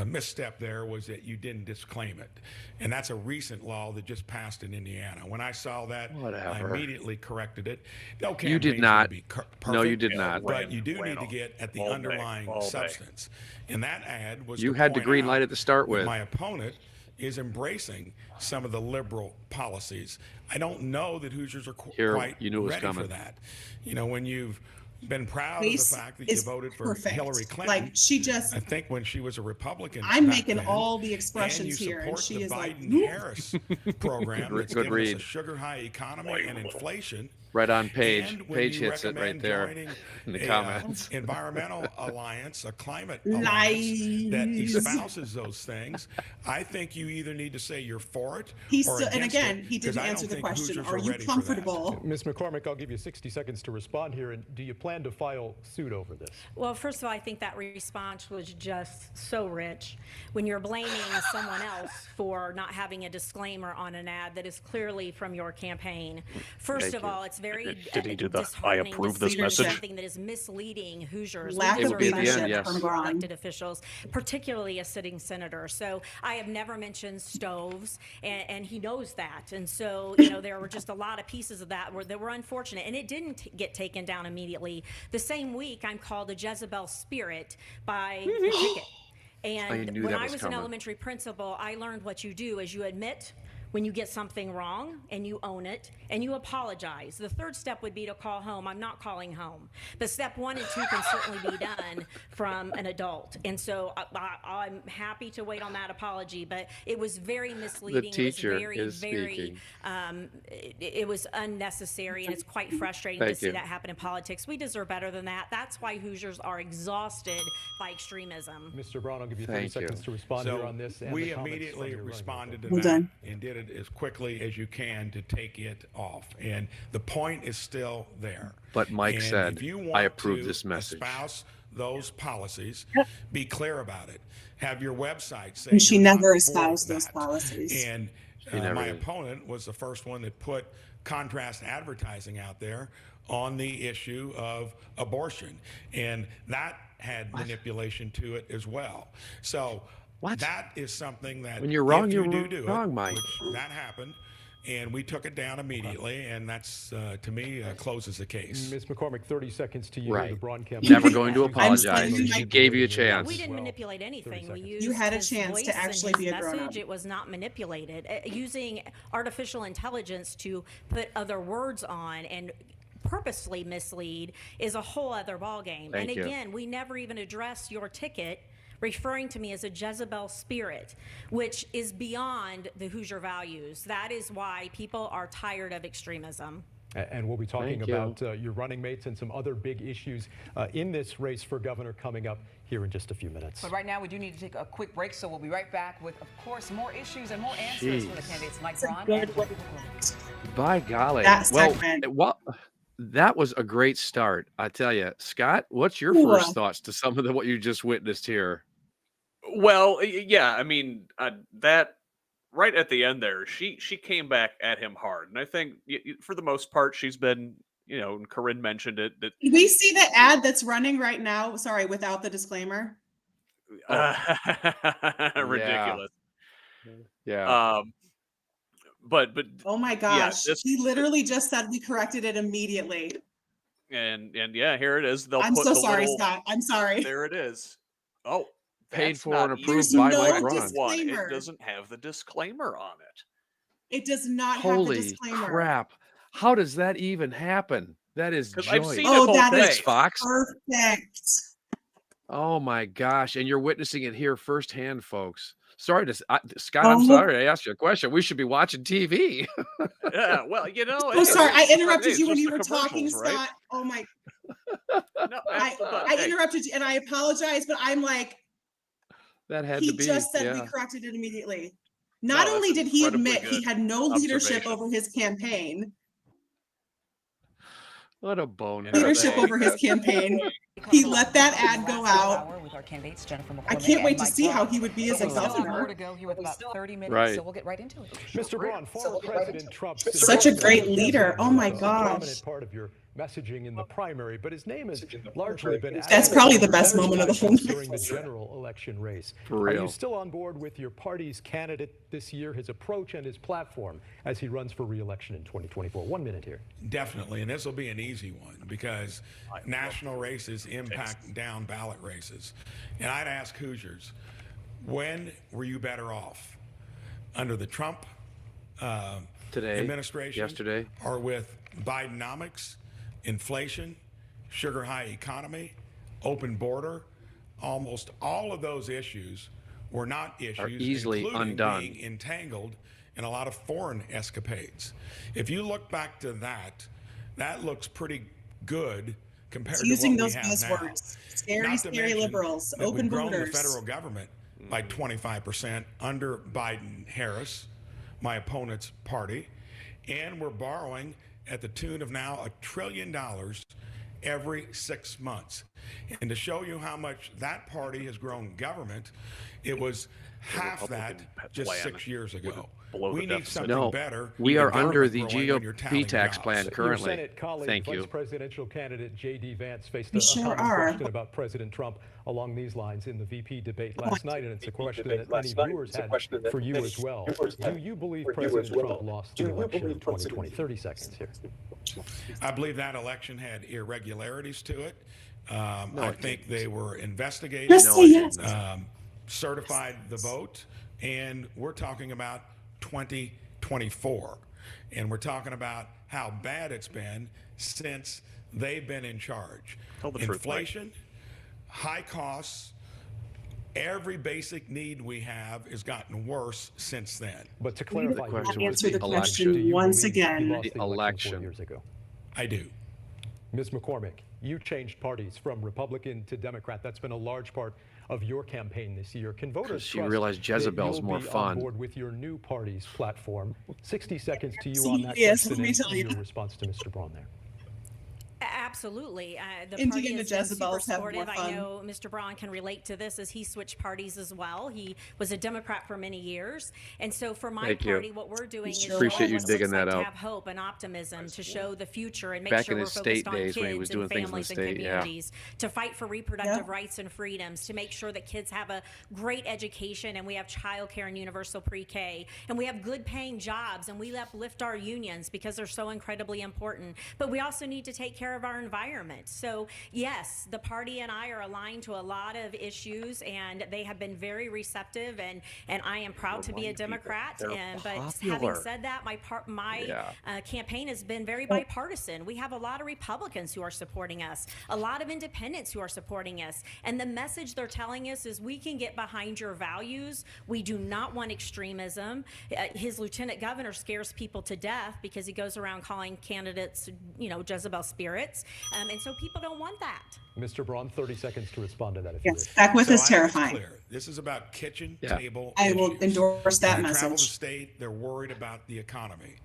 misstep there was that you didn't disclaim it. And that's a recent law that just passed in Indiana. When I saw that, I Whatever. immediately corrected it. No You did campaign's not. gonna be No, you perfect, did not. But you do Ran need to get at the all day, underlying all day. substance. And that ad was You to had the point green out light at the start that with. my opponent is embracing some of the liberal policies. I don't know that Hoosiers are Here, quite you knew it was ready for coming. that. You know, when you've been proud Face of the fact that you is voted for perfect. Hillary Clinton. Like, she just, I think when she was a Republican, I'm back making then, all the and expressions you here, and support she the is like, Biden-Harris program Good that's given us read. a sugar-high economy and inflation. Right on Page. And when Page you hits it right recommend there joining in the a, comments. environmental alliance, a climate alliance that Lies. espouses those things, I think you either need to say you're for it He's or still, and against again, it, he 'cause didn't I don't answer the think question. Hoosiers Are you ready for that. comfortable? Ms. McCormick, I'll give you 60 seconds to respond here. And do you plan to file suit over this? Well, first of all, I think that response was just so rich. When you're blaming someone else for not having a disclaimer on an ad that is clearly from your campaign. First Thank of you. all, it's very Did he do the, I disheartening approve to this see message? something that is misleading Hoosiers. Lack We of It would be at the end, deserve yes. better from from Braun. elected officials, particularly a sitting senator. So I have never mentioned stoves, and he knows that. And so, you know, there were just a lot of pieces of that that were unfortunate, and it didn't get taken down immediately. The same week, I'm called a Jezebel spirit by the ticket. And knew when that I was was an coming. elementary principal, I learned what you do is you admit when you get something wrong and you own it and you apologize. The third step would be to call home. I'm not calling home. But step 1 and 2 can certainly be done from an adult. And so I'm happy to wait on that apology, but it was very misleading. teacher it was very, is very, speaking. it was unnecessary, and it's quite frustrating Thank to see you. that happen in politics. We deserve better than that. That's why Hoosiers are exhausted by extremism. Mr. Brown, I'll give you 30 Thank you. seconds to respond here on this. And we the comments immediately from your running mate. responded to Well that done. and did it as quickly as you can to take it off. And the point is still there. But Mike And said, if you "I want approve to this message." espouse those policies, be clear about it. Have your website say And she you're not never for espoused those that. policies. And never my did. opponent was the first one that put contrast advertising out there on the issue of abortion. And that had manipulation to it as well. So What? that is something that When you're wrong, if you're you do wrong, it, Mike. which that happened, and we took it down immediately, and that's to me closes the case. Ms. McCormick, 30 seconds to you. Right. The Braun campaign. Never going to I'm apologize. sorry, She gave you a chance. We didn't manipulate anything. We used You had a his chance voice to and actually his be a grown-up. message. It was not manipulated. Using artificial intelligence to put other words on and purposely mislead is a whole other ballgame. Thank And you. again, we never even addressed your ticket referring to me as a Jezebel spirit, which is beyond the Hoosier values. That is why people are tired of extremism. And we'll be talking Thank you. about your running mates and some other big issues in this race for governor coming up here in just a few minutes. But right now, we do need to take a quick break, so we'll be right back with, of course, more issues and more answers from the Jeez. candidates Mike It's a Braun good and way. By golly. That Well, segment. that was a great start. I tell you, Scott, what's your Ooh. first thoughts to some of what you just witnessed here? Well, yeah, I mean, that right at the end there, she came back at him hard, and I think for the most part, she's been, you know, and Corinne mentioned it that Did we see the ad that's running right now? Sorry, without the disclaimer. ridiculous. Yeah. But Oh my yeah, gosh. this He literally just said we corrected it immediately. and yeah, here it is. They'll I'm put so the sorry, little, Scott. I'm sorry. There it is. Oh, Paid that's for not and even approved There's by no Mike Braun. one. It disclaimer. doesn't have the disclaimer on it. It does not have the Holy disclaimer. crap. How does that even happen? That is 'Cause I've joy. seen Oh, it both that is Thanks, Fox. perfect. Oh my gosh. And you're witnessing it here firsthand, folks. Sorry Scott, I'm sorry I asked you a question. We should be watching TV. Yeah, well, you know. Oh, sorry, I interrupted it's you when just you the were talking, commercials, right? Scott. Oh my, No, I hey, interrupted you and I apologize, but I'm like, That had he to be, just said we yeah. corrected it immediately. No, Not that's only did he incredibly admit he good had no leadership observation. over his campaign, What a bonehead. leadership over his campaign, he let that ad go out. With our candidates, Jennifer I McCormick can't wait and to Mike see how Braun. he would be as a We still have more governor. to go here with about 30 minutes, Right. so we'll get right into it. Mr. Braun, former President Trump. Such a great leader. Oh my A gosh. prominent part of your messaging in the primary, but his name has largely been. That's probably the best moment of the whole night. During the general election race. For Are real. you still on board with your party's candidate this year, his approach and his platform as he runs for re-election in 2024? 1 minute here. Definitely, and this will be an easy one because national races impact down ballot races. And I'd ask Hoosiers, when were you better off? Under the Trump Today, administration? yesterday. Or with Bidenomics, inflation, sugar high economy, open border? Almost all of those issues were not issues Are easily including undone. being entangled in a lot of foreign escapades. If you look back to that, that looks pretty good compared to Using what those we have buzzwords. now. Scary, Not to scary mention liberals, that we've open grown the borders. federal government by 25% under Biden-Harris, my opponent's party, and we're borrowing at the tune of now $1 trillion every 6 months. And to show you how much that party has grown government, it was half that just plan 6 years ago. blow the We need deficit. something No, better. we even are under government the growing when you're GOP tallying tax jobs. plan Your currently. Senate colleague, Thank Vice you. Presidential candidate J.D. Vance faced We a sure common are. question about President Trump along these lines in the VP debate last night, and it's a question that many viewers had for you as well. Do you believe President Trump lost the election in 2020? 30 seconds here. I believe that election had irregularities to it. I think they were investigated, Just say yes. certified the vote, and we're talking about 2024. And we're talking about how bad it's been since they've been in charge. Tell the truth, Mike. Inflation, high costs, every basic need we have has gotten worse since then. But to clarify, question here, was Answer the election. question do you once believe he again. lost the election 4 Election. years ago? I do. Ms. McCormick, you changed parties from Republican to Democrat. That's been a large part of your campaign this year. Can voters she trust realized that Jezebel's you'll more be fun? on board with your new party's platform? 60 seconds to you on that Yes, question let me and tell you. your response to Mr. Braun there. Absolutely. The Indiana party has been super Jezebels have more supportive. I fun. know Mr. Braun can relate to this as he switched parties as well. He was a Democrat for many years. And so for my Thank you. party, what we're doing is Sure. Appreciate showing you what it digging looks like that to out. have hope and optimism, to show the future and make Back sure in we're his focused state on days kids when he was and doing things in the families and state, yeah. communities, to fight for reproductive Yeah. rights and freedoms, to make sure that kids have a great education and we have childcare and universal pre-K and we have good paying jobs and we uplift our unions because they're so incredibly important. But we also need to take care of our environment. So yes, the party and I are aligned to a lot of issues and they have been very receptive and I am proud to be a Democrat. They're But having popular. said that, my Yeah. campaign has been very bipartisan. We have a lot of Republicans who are supporting us, a lot of independents who are supporting us. And the message they're telling us is we can get behind your values. We do not want extremism. His lieutenant governor scares people to death because he goes around calling candidates, Jezebel spirits. And so people don't want that. Mr. Braun, 30 seconds to respond to that if you Yes, wish. back with So is I think it's terrifying. clear. This is about kitchen Yeah. table I will issues. endorse that When I travel the message. state, they're worried about the economy.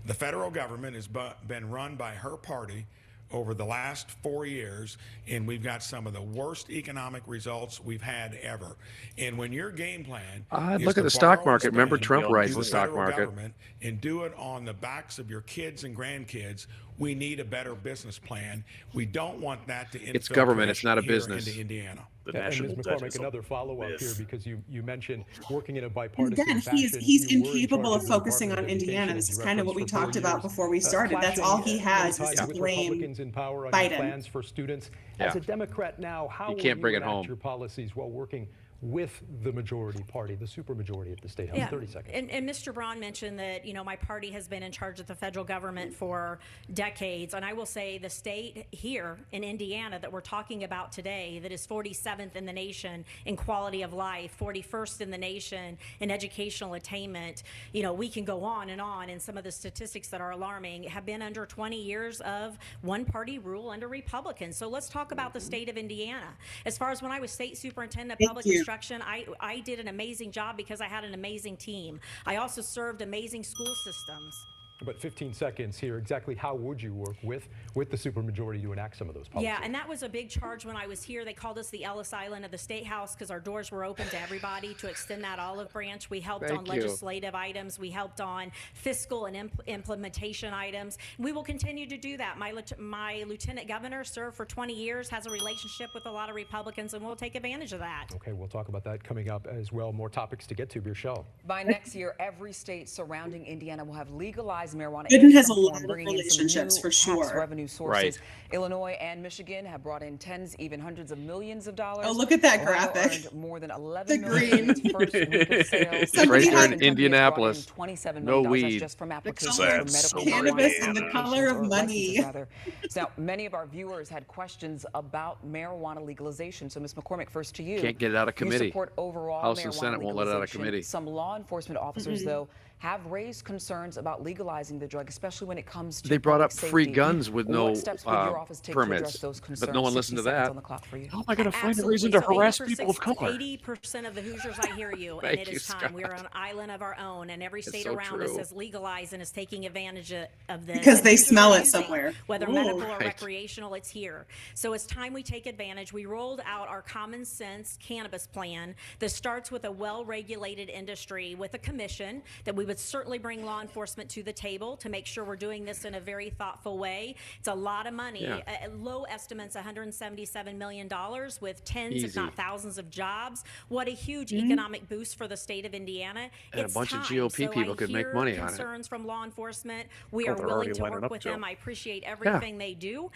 The federal government has been run by her party over the last 4 years, and we've got some of the worst economic results we've had ever. And when your game plan is look at to the stock borrow and market. Remember spend Trump to rides the the stock federal market. government and do it on the backs of your kids and grandkids, we need a better business plan. We don't want that to It's government, it's not a infiltrate here business. into Indiana. The And national Ms. debt McCormick, is a another follow-up myth. here because you mentioned working in a And bipartisan again, fashion. he's You were in incapable charge of the focusing Department on of Education, Indiana. as This is you kind of what we referenced, for 4 talked about years. before we started. That's all he Clashing, has many is times to with blame Republicans in power on Biden. your plans for students. Yeah. As a Democrat now, how You will can't bring you it enact home. your policies while working with the majority party, the supermajority at the State House. 30 seconds. And Mr. Braun mentioned that, my party has been in charge of the federal government for decades. And I will say the state here in Indiana that we're talking about today, that is 47th in the nation in quality of life, 41st in the nation in educational attainment. We can go on, and some of the statistics that are alarming have been under 20 years of one-party rule under Republicans. So let's talk about the state of Indiana. As far as when I was state superintendent of public instruction, I did an amazing job because I had an amazing team. I also served amazing school systems. But 15 seconds here, exactly how would you work with the supermajority to enact some of those policies? Yeah, and that was a big charge when I was here. They called us the Ellis Island of the State House because our doors were open to everybody to extend that olive branch. We helped on legislative items. We helped on fiscal and implementation items. We will continue to do that. My lieutenant governor served for 20 years, has a relationship with a lot of Republicans, and we'll take advantage of that. Okay, we'll talk about that coming up as well. More topics to get to, Michelle. By next year, every state surrounding Indiana will have legalized marijuana. Biden has a lot of relationships for sure. Revenue sources. Illinois and Michigan have brought in tens, even hundreds of millions of dollars. Oh, look at that Ohio graphic. Earned more than 11 million in its first week of sales. Right there in Kentucky Indianapolis. has brought in $27 No million weed. just from The applications color for of medical cannabis marijuana and the color of applications, or money. licenses, rather. So many of our viewers had questions about marijuana legalization. So, Ms. McCormick, first to you. Can't get it out of committee. You support overall House marijuana and Senate won't let it out of legalization. committee. Some law enforcement officers, though, have raised concerns about legalizing the drug, especially when it comes to They brought up public free safety. guns with no What steps would your office take to address permits, those but concerns? no one listened to 60 seconds that. on the clock for you. How am I going to find a Absolutely. reason to So harass 80%, people of color? 80% of the Hoosiers, I hear you, and Thank it you, is time. Scott. We are on an island of our own, and every state so around us true. has legalized and is taking advantage of this. Because And they Hoosiers smell are it using, somewhere. whether Ooh. medical or Right. recreational, it's here. So it's time we take advantage. We rolled out our common sense cannabis plan that starts with a well-regulated industry with a commission that we would certainly bring law enforcement to the table to make sure we're doing this in a very thoughtful way. It's a lot of money. Yeah. Low estimates, $177 million with tens, if Easy. not thousands of jobs. What a huge economic boost for the state of Indiana. And a It's bunch of time. GOP So people I could make hear money on it. concerns from law enforcement. We Oh, are they're willing already to lining work up with to them. it. I appreciate everything they do.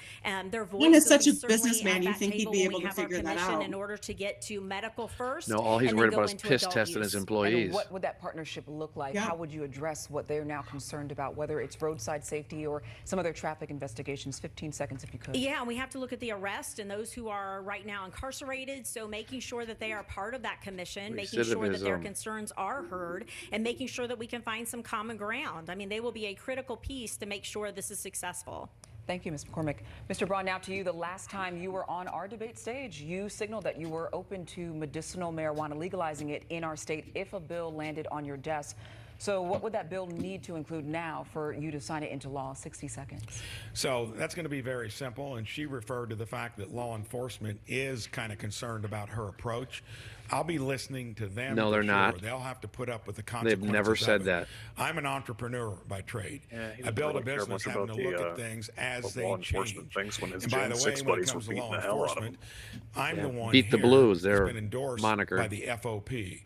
Their voice Ian is will such be a certainly businessman, at you that think he'd table be when able we to have our figure that commission out. in order to get to medical first. No, all he's and then worried go about is into piss adult testing his use. employees. And what would that partnership look like? Yeah. How would you address what they're now concerned about, whether it's roadside safety or some other traffic investigations? 15 seconds if you could. Yeah, and we have to look at the arrest and those who are right now incarcerated. So making sure that they are part of that commission, making sure that their Recidivism. concerns are heard, and making sure that we can find some common ground. I mean, they will be a critical piece to make sure this is successful. Thank you, Ms. McCormick. Mr. Braun, now to you. The last time you were on our debate stage, you signaled that you were open to medicinal marijuana, legalizing it in our state if a bill landed on your desk. So what would that bill need to include now for you to sign it into law? 60 seconds. So that's going to be very simple. And she referred to the fact that law enforcement is kind of concerned about her approach. I'll be listening to them. No, for they're sure. not. They'll have to put up with the consequences. They've never of said it. that. I'm an entrepreneur by trade. Yeah, he I doesn't build a really care business much having to about look the, at things as what they law enforcement change. thinks when his And by Gen the way, 6 when it buddies comes were to law beating the hell out of enforcement, him. I'm the one Beat the here Blues, that's their been endorsed moniker. by the FOP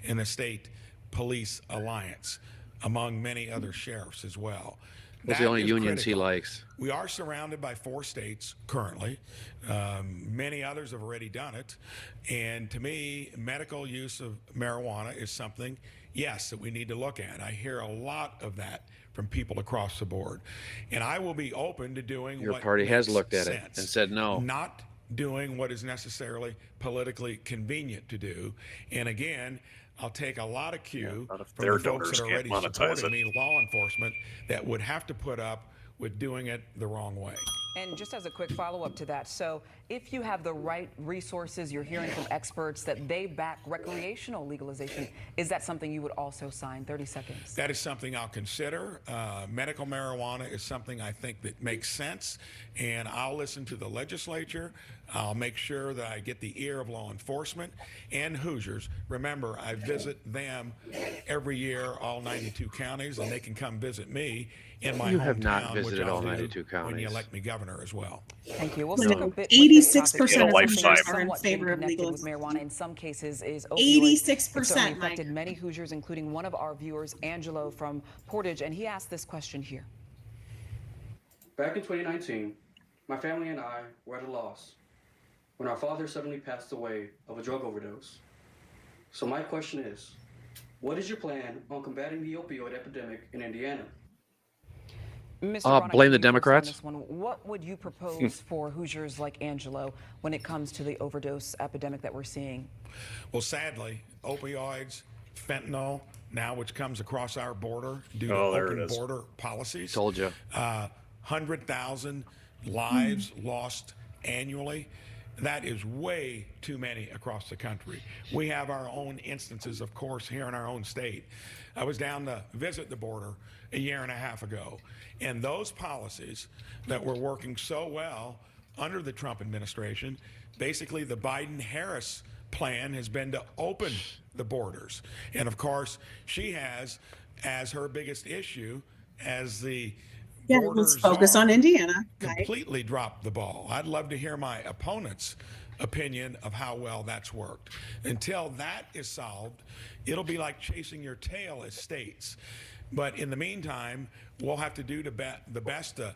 and the State Police Alliance, among many other sheriffs as well. Those are the That only is unions he critical. likes. We are surrounded by 4 states currently. Many others have already done it. And to me, medical use of marijuana is something, yes, that we need to look at. I hear a lot of that from people across the board. And I will be open to doing Your what party has makes looked at it sense. and said no. Not doing what is necessarily politically convenient to do. And again, I'll take a lot of cue not if from their the folks donors that are can't already monetize supporting it. me, law enforcement, that would have to put up with doing it the wrong way. And just as a quick follow-up to that, so if you have the right resources, you're hearing from experts that they back recreational legalization, is that something you would also sign? 30 seconds. That is something I'll consider. Medical marijuana is something I think that makes sense, and I'll listen to the legislature. I'll make sure that I get the ear of law enforcement and Hoosiers. Remember, I visit them every year, all 92 counties, and they can come visit me in my You hometown, have not which visited I'll all do 92 when you counties. elect me governor as well. Thank you. We'll No. stick a bit 86% with this of topic. Hoosiers Something are in somewhat favor of connected with legalization. marijuana in some cases is opioids. 86%, It certainly Mike. affected many Hoosiers, including one of our viewers, Angelo from Portage, and he asked this question here. Back in 2019, my family and I were at a loss when our father suddenly passed away of a drug overdose. So my question is, what is your plan on combating the opioid epidemic in Indiana? Mr. Ron, Blame the I can go first on Democrats. this one. What would you propose for Hoosiers like Angelo when it comes to the overdose epidemic that we're seeing? Well, sadly, opioids, fentanyl, now which comes across our border due to there it open is. border policies. Told you. 100,000 lives lost annually. That is way too many across the country. We have our own instances, of course, here in our own state. I was down to visit the border a year and a half ago, and those policies that were working so well under the Trump administration, basically the Biden-Harris plan has been to open the borders. And of course, she has as her biggest issue as the let's focus on Indiana. completely dropped the ball. I'd love to hear my opponent's opinion of how well that's worked. Until that is solved, it'll be like chasing your tail as states. But in the meantime, we'll have to do the best to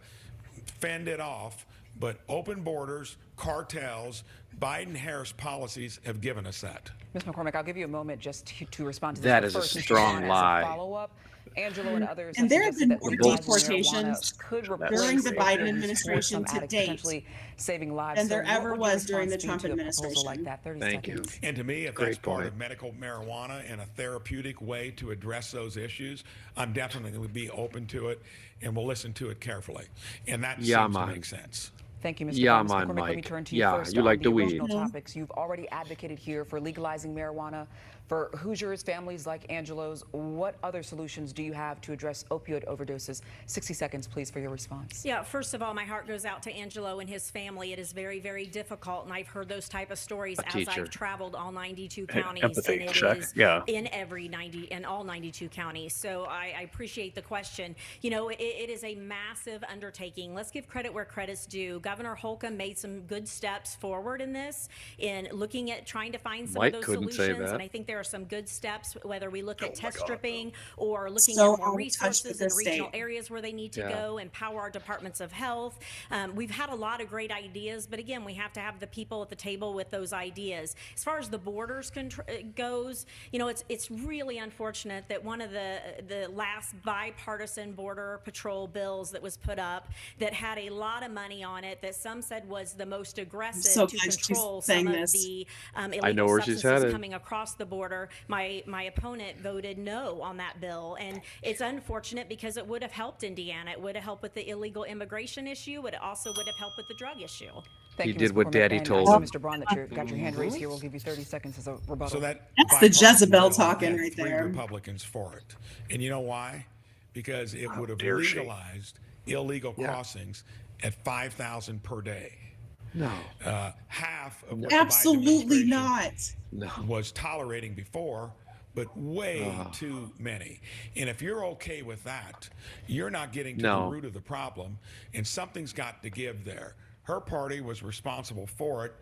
fend it off. But open borders, cartels, Biden-Harris policies have given us that. Ms. McCormick, I'll give you a moment just to respond to this. That But is a first, Mr. strong Ron, as a lie. follow-up, Angelo and others And there have been suggested that more legalizing deportations marijuana could during replace the opioids Biden for administration some to addicts, date potentially saving lives. than there So what ever would your was during the response Trump be to a proposal administration. like that? 30 Thank you. seconds. And to me, if Great that's part point. of medical marijuana and a therapeutic way to address those issues, I'm definitely going to be open to it, and we'll listen to it carefully. And that Yeah, seems to man. make sense. Thank you, Mr. Yeah, Brown. Mr. man, McCormick, let me Mike. turn to you Yeah, first you on like the weed. original topics. You've already advocated here for legalizing marijuana for Hoosiers, families like Angelo's. What other solutions do you have to address opioid overdoses? 60 seconds, please, for your response. Yeah, first of all, my heart goes out to Angelo and his family. It is very, very difficult, and I've heard those type of stories as teacher. I've traveled all 92 counties, empathy and it check, is yeah. in all 92 counties. So I appreciate the question. You know, it is a massive undertaking. Let's give credit where credit's due. Governor Holcomb made some good steps forward in this, in looking at trying to find some Mike of those couldn't say solutions, that. and I think there are some good steps, whether we look at test stripping or looking So at more out of touch with resources in the regional state. areas where they need to go, empower our departments of health. We've had a lot of great ideas, but again, we have to have the people at the table with those ideas. As far as the borders goes, you know, it's really unfortunate that one of the last bipartisan border patrol bills that was put up that had a lot of money on it, that some said was the most aggressive so to glad she's control saying some of this. the I know illegal where she's substances headed. coming across the border. My opponent voted no on that bill, and it's unfortunate because it would have helped Indiana. It would have helped with the illegal immigration issue. It also would have helped with the drug issue. Thank You you, did Mr. what McCormick. Daddy And told I see, him. Mr. Braun, that you've got your hand raised here. We'll give you 30 seconds as a rebuttal. So that's That's the bipartisan Jezebel bill talking had right 3 there. Republicans for it. And you know why? Because it would have dare she. legalized illegal crossings at 5,000 per day. No. Half of what the Absolutely Biden not. administration was tolerating before, but way too many. And if you're okay with that, you're not getting to No. the root of the problem, and something's got to give there. Her party was responsible for it,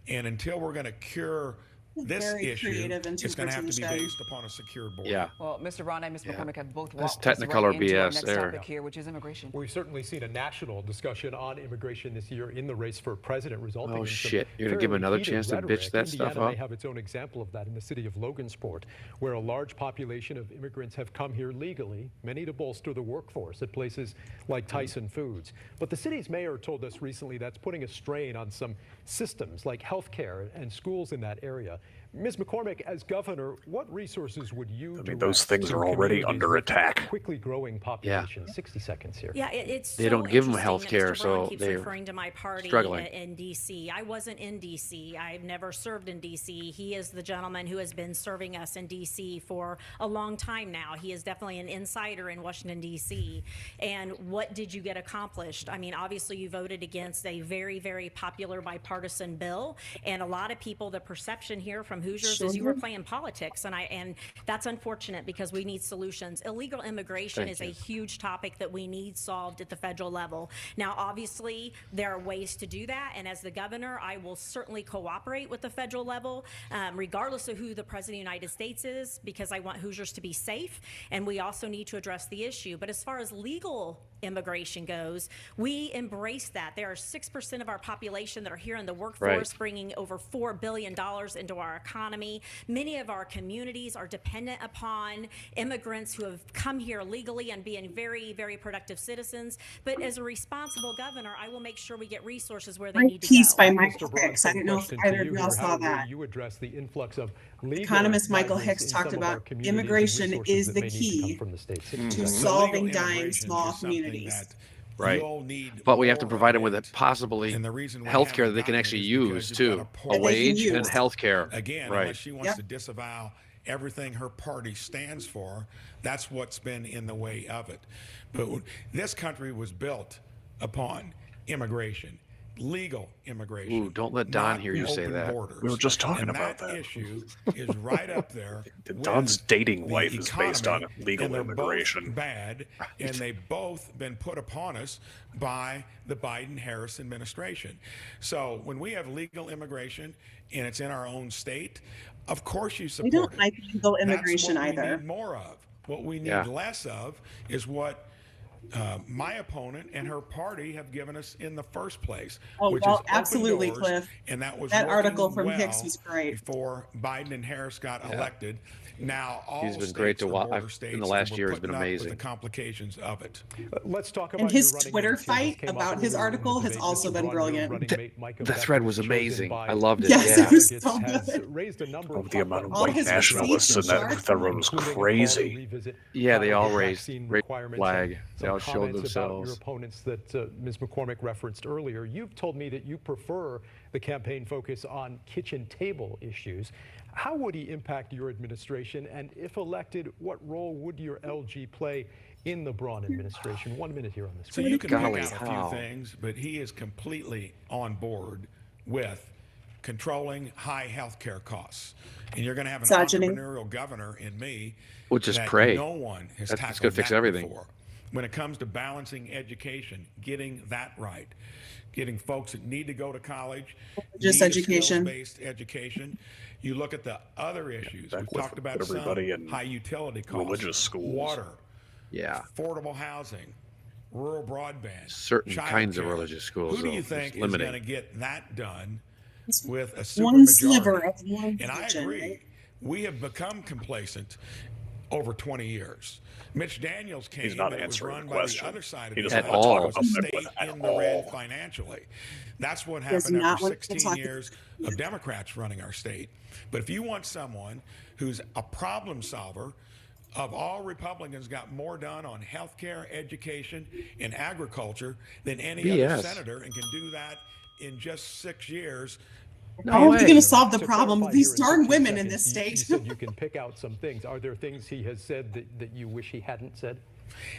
and until we're going to cure this Very issue, creative it's going to have to be interpretation. based upon a secure border. Yeah. Well, Mr. Braun and Ms. McCormick have both That's walked us Technicolor right into our BS next there. topic here, which is immigration. We've certainly seen a national discussion on immigration this year in the race for president, resulting Oh, in some shit. You're gonna give fairly another heated chance to rhetoric. bitch that stuff Indiana may up? have its own example of that in the city of Logansport, where a large population of immigrants have come here legally, many to bolster the workforce at places like Tyson Foods. But the city's mayor told us recently that's putting a strain on some systems like healthcare and schools in that area. Ms. McCormick, as governor, what resources would you those things are already under attack. Quickly growing population. 60 seconds here. Yeah, it's They so don't give them interesting health that care, Mr. Braun so keeps they're referring to my party struggling. in D.C. I wasn't in D.C. I've never served in D.C. He is the gentleman who has been serving us in D.C. for a long time now. He is definitely an insider in Washington, D.C. And what did you get accomplished? I mean, obviously you voted against a very, very popular bipartisan bill, and a lot of people, the perception here from Hoosiers is you were playing politics, and that's unfortunate because we need solutions. Illegal immigration is a huge topic that we need solved at the federal level. Now, obviously, there are ways to do that, and as the governor, I will certainly cooperate with the federal level, regardless of who the president of the United States is, because I want Hoosiers to be safe, and we also need to address the issue. But as far as legal immigration goes. We embrace that. There are 6% of our population that are here in the workforce, bringing over $4 billion into our economy. Many of our communities are dependent upon immigrants who have come here legally and being very, very productive citizens. But as a responsible governor, I will make sure we get resources where they need to Piece go. by Michael Hicks. I don't know if either of y'all saw that. You address the influx of Economist Michael Hicks talked about immigration is the key to solving dying small communities. Right. But we have to provide them with it possibly health care that they can actually use too. A wage and health care. Again, unless she wants to disavow everything her party stands for, that's what's been in the way of it. But this country was built upon immigration. Legal immigration. Ooh, don't let Don hear you say that. Borders. We were just talking about that that. issue is right up there. Don's dating wife is based on economy, legal and they're immigration. both bad, and they've both been put upon us by the Biden-Harris administration. So when we have legal immigration and it's in our own state, of course you support We don't it. like legal immigration That's what either. we need more of. What we need less of is what my opponent and her party have given us in the first place. Oh, which well, is open absolutely, doors, Cliff. and that was That article working from well Hicks was great. before Biden and Harris got elected. Now all He's been states great to are watch border states, in the and last we're year. Has been putting up with amazing. the complications of it. Let's talk about And his your running Twitter mate, fight came up about his earlier in the article has debate. also Mr. been Braun, your brilliant. running mate, Micah The Beck, thread was chosen amazing. by I loved it. Yes, Yeah. it was so has good. raised a number of The amount of All white his nationalists in receipts that and thread was including a call to crazy. revisit Yeah, they all the raised vaccine raised requirements flag. and They all some showed comments about your themselves. opponents that Ms. McCormick referenced earlier. You've told me that you prefer the campaign focus on kitchen table issues. How would he impact your administration? And if elected, what role would your LG play in the Braun administration? 1 minute here on this. So you can pick out a few things, but he is completely on board with controlling high health care costs. And you're going to have an entrepreneurial governor in me We'll just that pray. no one has That's tackled gonna fix that everything. before. When it comes to balancing education, getting that right, getting folks that need to go to college, Just need a education. skills-based education. You look at the other issues. Back We've with talked about everybody some in high utility costs, religious schools. water, affordable housing, rural broadband, certain kinds of childcare. religious schools. Who do you though, think is is limiting. going to get that done with a One supermajority? sliver of one And I region, agree. right? We have become complacent over 20 years. Mitch Daniels came He's not and it was answering run the by the question. other side of He the doesn't aisle. want to It talk was a about state that in at the red all. financially. That's what Does happened not after want to 16 talk- years of Democrats running our state. But if you want someone who's a problem solver, of all Republicans got more done on health care, education, and agriculture than any other BS. senator and can do that in just 6 years. How are we way. going to solve the To problem with clarify these here in darn 15 women in seconds, this you state? said you can pick out some things. Are there things he has said that you wish he hadn't said?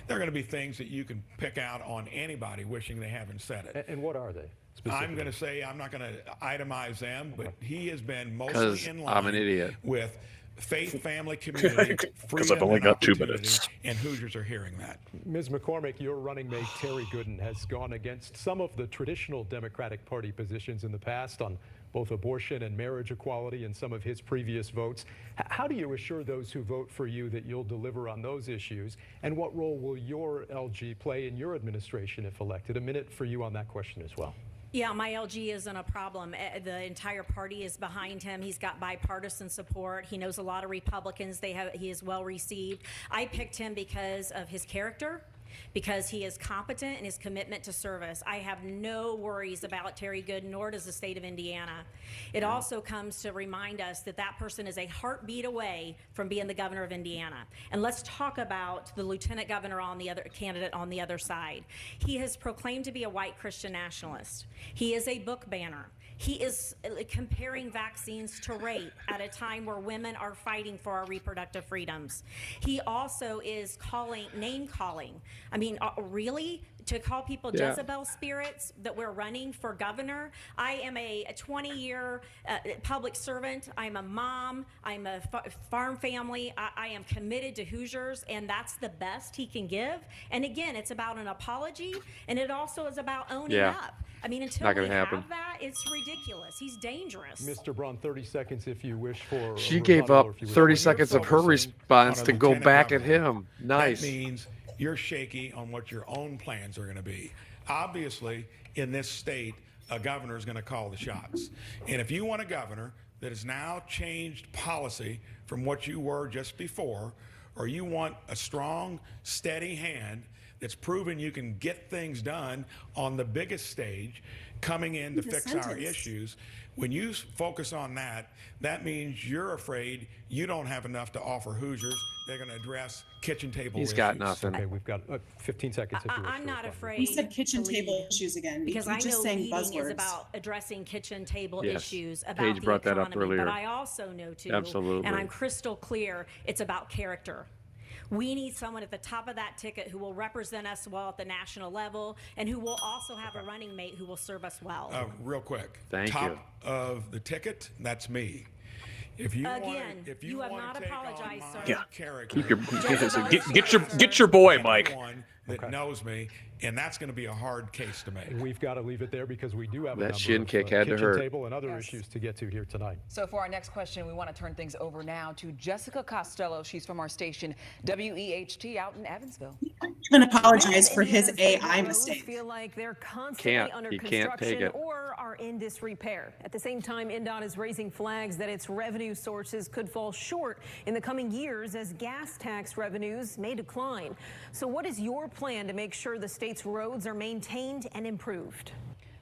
There are going to be things that you can pick out on anybody wishing they haven't said it. And what are they? I'm going to say, I'm not going to itemize them, but he has been 'Cause mostly in line I'm an idiot. with faith, family, community, 'Cause I've only freedom, got 2 and opportunity, minutes. and Hoosiers are hearing that. Ms. McCormick, your running mate, Terry Gooden, has gone against some of the traditional Democratic Party positions in the past on both abortion and marriage equality in some of his previous votes. How do you assure those who vote for you that you'll deliver on those issues? And what role will your LG play in your administration if elected? A minute for you on that question as well. Yeah, my LG isn't a problem. The entire party is behind him. He's got bipartisan support. He knows a lot of Republicans. He is well received. I picked him because of his character, because he is competent and his commitment to service. I have no worries about Terry Gooden, nor does the state of Indiana. It also comes to remind us that that person is a heartbeat away from being the governor of Indiana. And let's talk about the lieutenant governor on the other candidate on the other side. He has proclaimed to be a white Christian nationalist. He is a book banner. He is comparing vaccines to rape at a time where women are fighting for our reproductive freedoms. He also is name calling. I mean, really? To call people Jezebel spirits that we're running for governor? I am a 20-year public servant. I'm a mom. I'm a farm family. I am committed to Hoosiers, and that's the best he can give. And again, it's about an apology, and it also is about owning up. I mean, until we have that, it's ridiculous. He's dangerous. Mr. Braun, 30 seconds if you wish for. She gave up 30 seconds of her response to go back at him. Nice. That means you're shaky on what your own plans are going to be. Obviously, in this state, a governor is going to call the shots. And if you want a governor that has now changed policy from what you were just before, or you want a strong, steady hand that's proven you can get things done on the biggest stage, coming in to fix our issues, when you focus on that, that means you're afraid you don't have enough to offer Hoosiers. They're going to address kitchen table issues. He's got nothing. Okay, we've got 15 seconds. If you wish I'm to not respond. afraid. We said kitchen to table lead, issues again. because We I just know saying leading buzzwords. is about addressing kitchen table Yes. issues, about Paige the brought that economy. up earlier. But I also know too, Absolutely. and I'm crystal clear, it's about character. We need someone at the top of that ticket who will represent us well at the national level, and who will also have a running mate who will serve us well. Real quick. Thank Top you. of the ticket, that's me. If you Again, want, if you have want not to take apologized, on sir. my Yeah. character, Keep your just get your boy, Mike. anyone that knows me, and that's going to be a hard case to make. We've got to leave it there because we do have a That number shin of kick had to kitchen hurt. table and other Yes. issues to get to here tonight. So for our next question, we want to turn things over now to Jessica Costello. She's from our station WEHT out in Evansville. I'm going to apologize for his AI mistake. Feel like they're constantly under He can't take construction it. or are in disrepair. At the same time, INDOT is raising flags that its revenue sources could fall short in the coming years as gas tax revenues may decline. So what is your plan to make sure the state's roads are maintained and improved?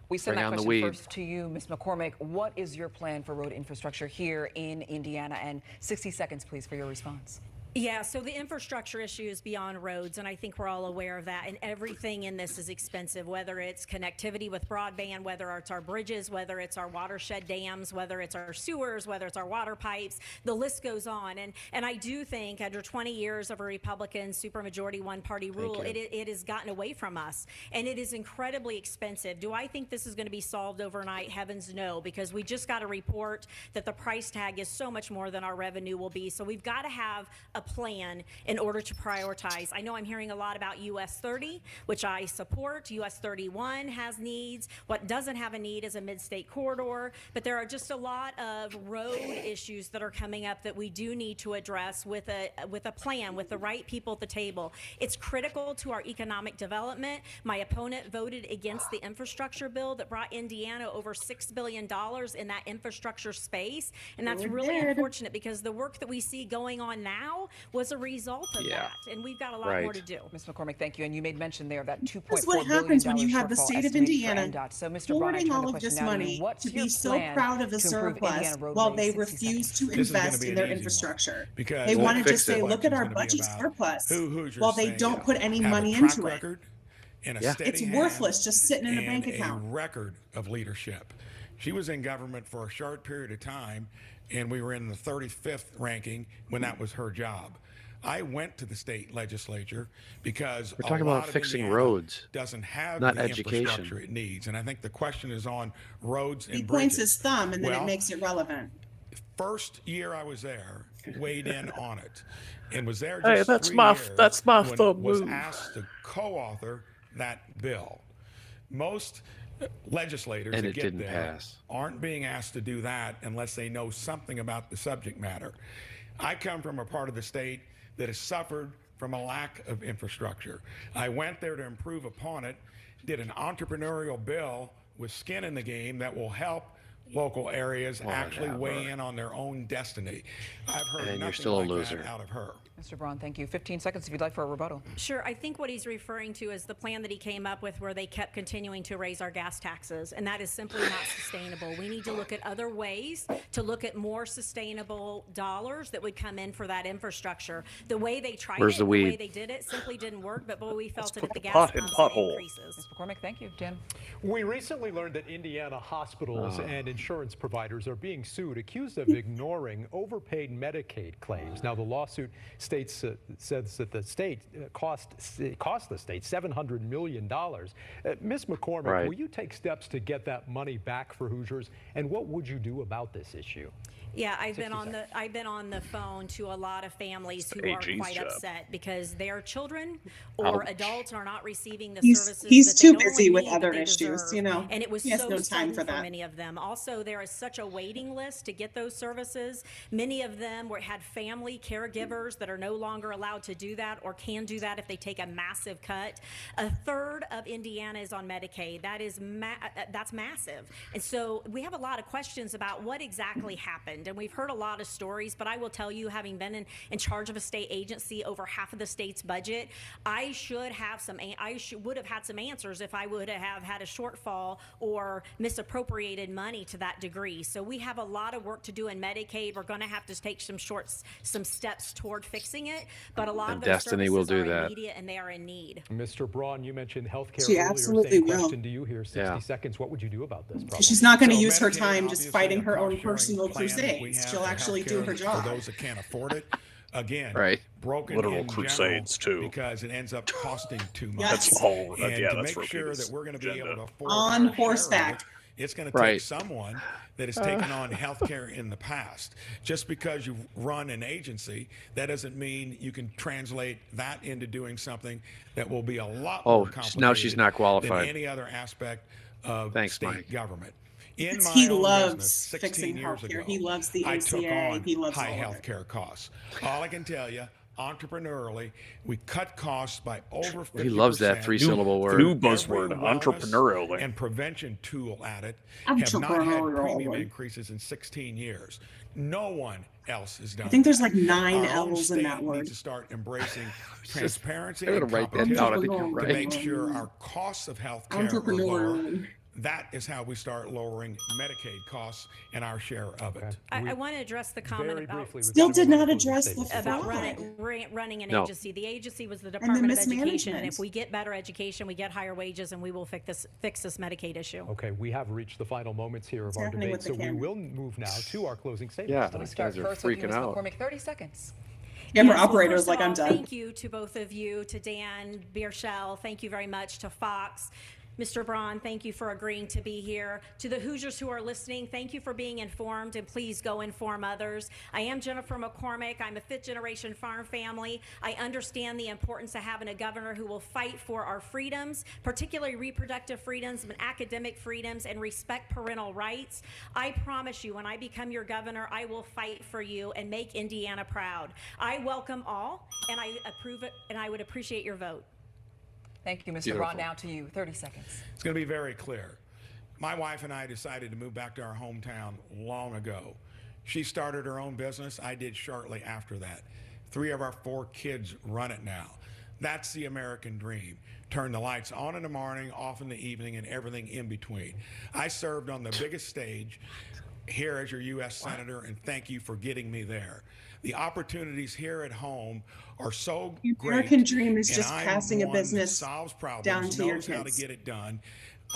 We send Bring that on the question weed. first to you, Ms. McCormick. What is your plan for road infrastructure here in Indiana? And 60 seconds, please, for your response. Yeah, so the infrastructure issue is beyond roads, and I think we're all aware of that. And everything in this is expensive, whether it's connectivity with broadband, whether it's our bridges, whether it's our watershed dams, whether it's our sewers, whether it's our water pipes. The list goes on. And I do think under 20 years of a Republican supermajority one-party rule, it has gotten away from us, and it is incredibly expensive. Do I think this is going to be solved overnight? Heavens no, because we just got a report that the price tag is so much more than our revenue will be. So we've got to have a plan in order to prioritize. I know I'm hearing a lot about US 30, which I support. US 31 has needs. What doesn't have a need is a mid-state corridor, but there are just a lot of road issues that are coming up that we do need to address with a plan, with the right people at the table. It's critical to our economic development. My opponent voted against the infrastructure bill that brought Indiana over $6 billion in that infrastructure space, and that's really unfortunate because the work that we see going on now was a result of that, and we've got a lot more to do. Ms. McCormick, thank you. And you made mention there of that $2.4 This is what billion happens when you have the shortfall state of estimated for Indiana NDOT. So, Mr. Braun, I hoarding turn the all of question this now to you. money What's to your be so plan proud of the to improve surplus Indiana roadways? while they 60 refuse seconds. to This is gonna invest be in an their easy one, infrastructure. because They the want to next just say, election look at is our gonna be budget about surplus, who Hoosiers while they think don't put any have a money track into it. record and a Yeah. steady It's hand worthless just sitting in a bank and account. a record of leadership. She was in government for a short period of time, and we were in the 35th ranking when that was her job. I went to the state legislature because We're talking a lot about of fixing Indiana roads, doesn't have not the education. infrastructure it needs, and I think the question is on roads and He bridges. points his thumb and then Well, it makes it relevant. First year I was there, weighed in on it, and was there Hey, just that's 3 my years when thumb was move. asked to co-author that bill. Most legislators And that it get didn't there pass. aren't being asked to do that unless they know something about the subject matter. I come from a part of the state that has suffered from a lack of infrastructure. I went there to improve upon it, did an entrepreneurial bill with skin in the game that will help local areas actually weigh in on their own destiny. I've heard And nothing you're still a like loser. that out of her. Mr. Braun, thank you. 15 seconds if you'd like for a rebuttal. Sure. I think what he's referring to is the plan that he came up with where they kept continuing to raise our gas taxes, and that is simply not sustainable. We need to look at other ways to look at more sustainable dollars that would come in for that infrastructure. The way they tried Where's it, the the way weed? they did it simply didn't work, but boy, we felt it put at the the gas pot in pumps pothole. increases. Ms. McCormick, thank you. Jim? We recently learned that Indiana hospitals and insurance providers are being sued, accused of ignoring overpaid Medicaid claims. Now, the lawsuit says that the state cost the state $700 million. Ms. McCormick, Right. will you take steps to get that money back for Hoosiers? And what would you do about this issue? Yeah, I've been on the phone to a lot of families who are AG's quite job. upset because their children or Ouch. adults are not receiving the He's services too that they not busy only with need, but other they issues, deserve. you know. And it was He has so no time sudden for that. many of them. Also, also there is such a waiting list to get those services. Many of them had family caregivers that are no longer allowed to do that or can do that if they take a massive cut. A third of Indiana is on Medicaid. That's massive. And so we have a lot of questions about what exactly happened. And we've heard a lot of stories, but I will tell you, having been in charge of a state agency over half of the state's budget, I would have had some answers if I would have had a shortfall or misappropriated money to that degree. So we have a lot of work to do in Medicaid. We're going to have to take some steps toward fixing it, but a lot of those Destiny will services do are that. immediate and they are in need. Mr. Braun, you mentioned healthcare She earlier. absolutely Same will. question to you here. 60 seconds. What would you do about this problem? She's not going to So use her Medicaid, time just obviously, fighting a her own cost-sharing personal plan that we crusades. have She'll for actually do healthcare her job. For those that can't afford it, again, Right. broken Literal in crusades, general, too. because it ends up costing too much. Yes. That's all. And Yeah, to that's make sure Rokita's that we're going to be able agenda. to afford On our share of horseback. it, it's going to Right. take someone that has taken on healthcare in the past. Just because you run an agency, that doesn't mean you can translate that into doing something that will be a lot more complicated now she's not qualified. than any other aspect of Thanks, state Mike. government. In Because my he own loves business, 16 fixing years healthcare. ago, He loves the I took ACA. on He loves high all of health it. care costs. All I can tell you, entrepreneurially, we cut costs by over 50%. He loves that three-syllable word. New Every buzzword, wellness entrepreneurially. and prevention tool at it have not had premium increases in 16 years. No one else has done. I think there's that. like 9 Our own L's in that state word. needs to start embracing transparency I'm and gonna write that competition down. I think you're to right. make sure our costs of health care are lower. Entrepreneur. That is how we start lowering Medicaid costs and our share of it. I want to address the comment Very about briefly, we've Still got to did move on not to closing address statements. the about fraud. running an No. agency. The agency was the the Department of Education, and mismanagement. if we get better education, we get higher wages, and we will fix this Medicaid issue. Okay, we have reached the final moments here of What's our happening debate, with the so we camera? will move now to our closing statements. Yeah, Let me these start guys are first with you, freaking Ms. out. McCormick. 30 seconds. Camera Yes, well, operator first is like, of I'm all, done. Thank you to both of you, to Dan Bierschel. Thank you very much to Fox. Mr. Braun, thank you for agreeing to be here. To the Hoosiers who are listening, thank you for being informed, and please go inform others. I am Jennifer McCormick. I'm a fifth-generation farm family. I understand the importance of having a governor who will fight for our freedoms, particularly reproductive freedoms and academic freedoms, and respect parental rights. I promise you, when I become your governor, I will fight for you and make Indiana proud. I welcome all, and I approve it, and I would appreciate your vote. Thank you, Mr. Beautiful. Braun. Now to you, 30 seconds. It's going to be very clear. My wife and I decided to move back to our hometown long ago. She started her own business. I did shortly after that. 3 of our 4 kids run it now. That's the American dream. Turn the lights on in the morning, off in the evening, and everything in between. I served on the biggest stage here as your U.S. Senator, and thank you for getting me there. The opportunities here at home are so The great. American dream is and just I'm passing a one that business solves problems, down to your knows how to kids. get it done.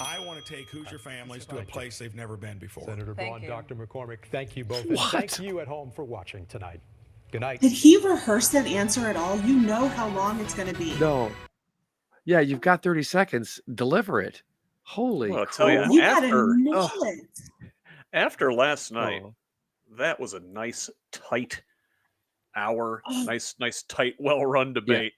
I want to take Hoosier families to a place they've never been before. Senator Thank Braun, you. Dr. McCormick, thank you both. And thank you at home for watching tonight. Good night. Did he rehearse that answer at all? You know how long it's going to be. No. Yeah, you've got 30 seconds. Deliver it. Holy Well, I'll tell you, crap. You got to after nail it. after last night, Oh. that was a nice tight hour, Oh. nice tight, well-run debate.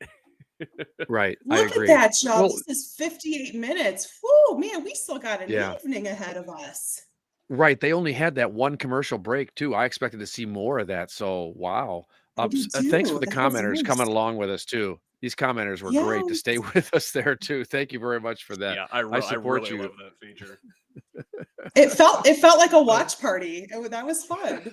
Right. I Look agree. at that, Joe. Well, This is 58 minutes. Whew, man, we still got an Yeah. evening ahead of us. right. They only had that one commercial break, too. I expected to see more of that. So, wow. I did Thanks for too. the That was commenters nice. coming along with us, too. These commenters were great to Yes. stay with us there, too. Thank you very much for that. Yeah, I support really you. love that feature. It felt like a watch party. That was fun.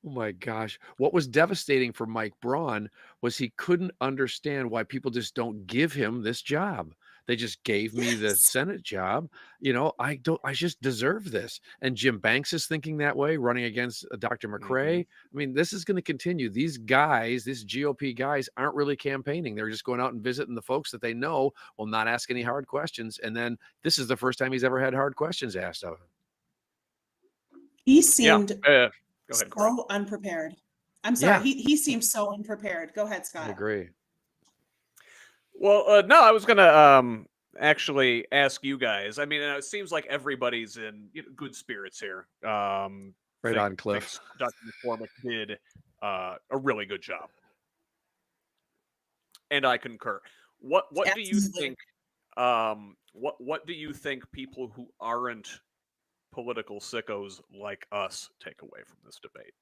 Oh my gosh. What was devastating for Mike Braun was he couldn't understand why people just don't give him this job. They just gave me the Yes. Senate job. I just deserve this. And Jim Banks is thinking that way, running against Dr. McCrae. I mean, this is going to continue. These guys, these GOP guys, aren't really campaigning. They're just going out and visiting the folks that they know will not ask any hard questions. And then this is the first time he's ever had hard questions asked of him. He seemed Go ahead, Corey. so unprepared. I'm sorry. Yeah. He seemed so unprepared. Go ahead, I Scott. agree. Well, no, I was gonna actually ask you guys. I mean, it seems like everybody's in good spirits here. Right on, Cliff. Thinks Dr. McCormick did a really good job, and I concur. What do you Absolutely. think? What do you think people who aren't political sickos like us take away from this debate?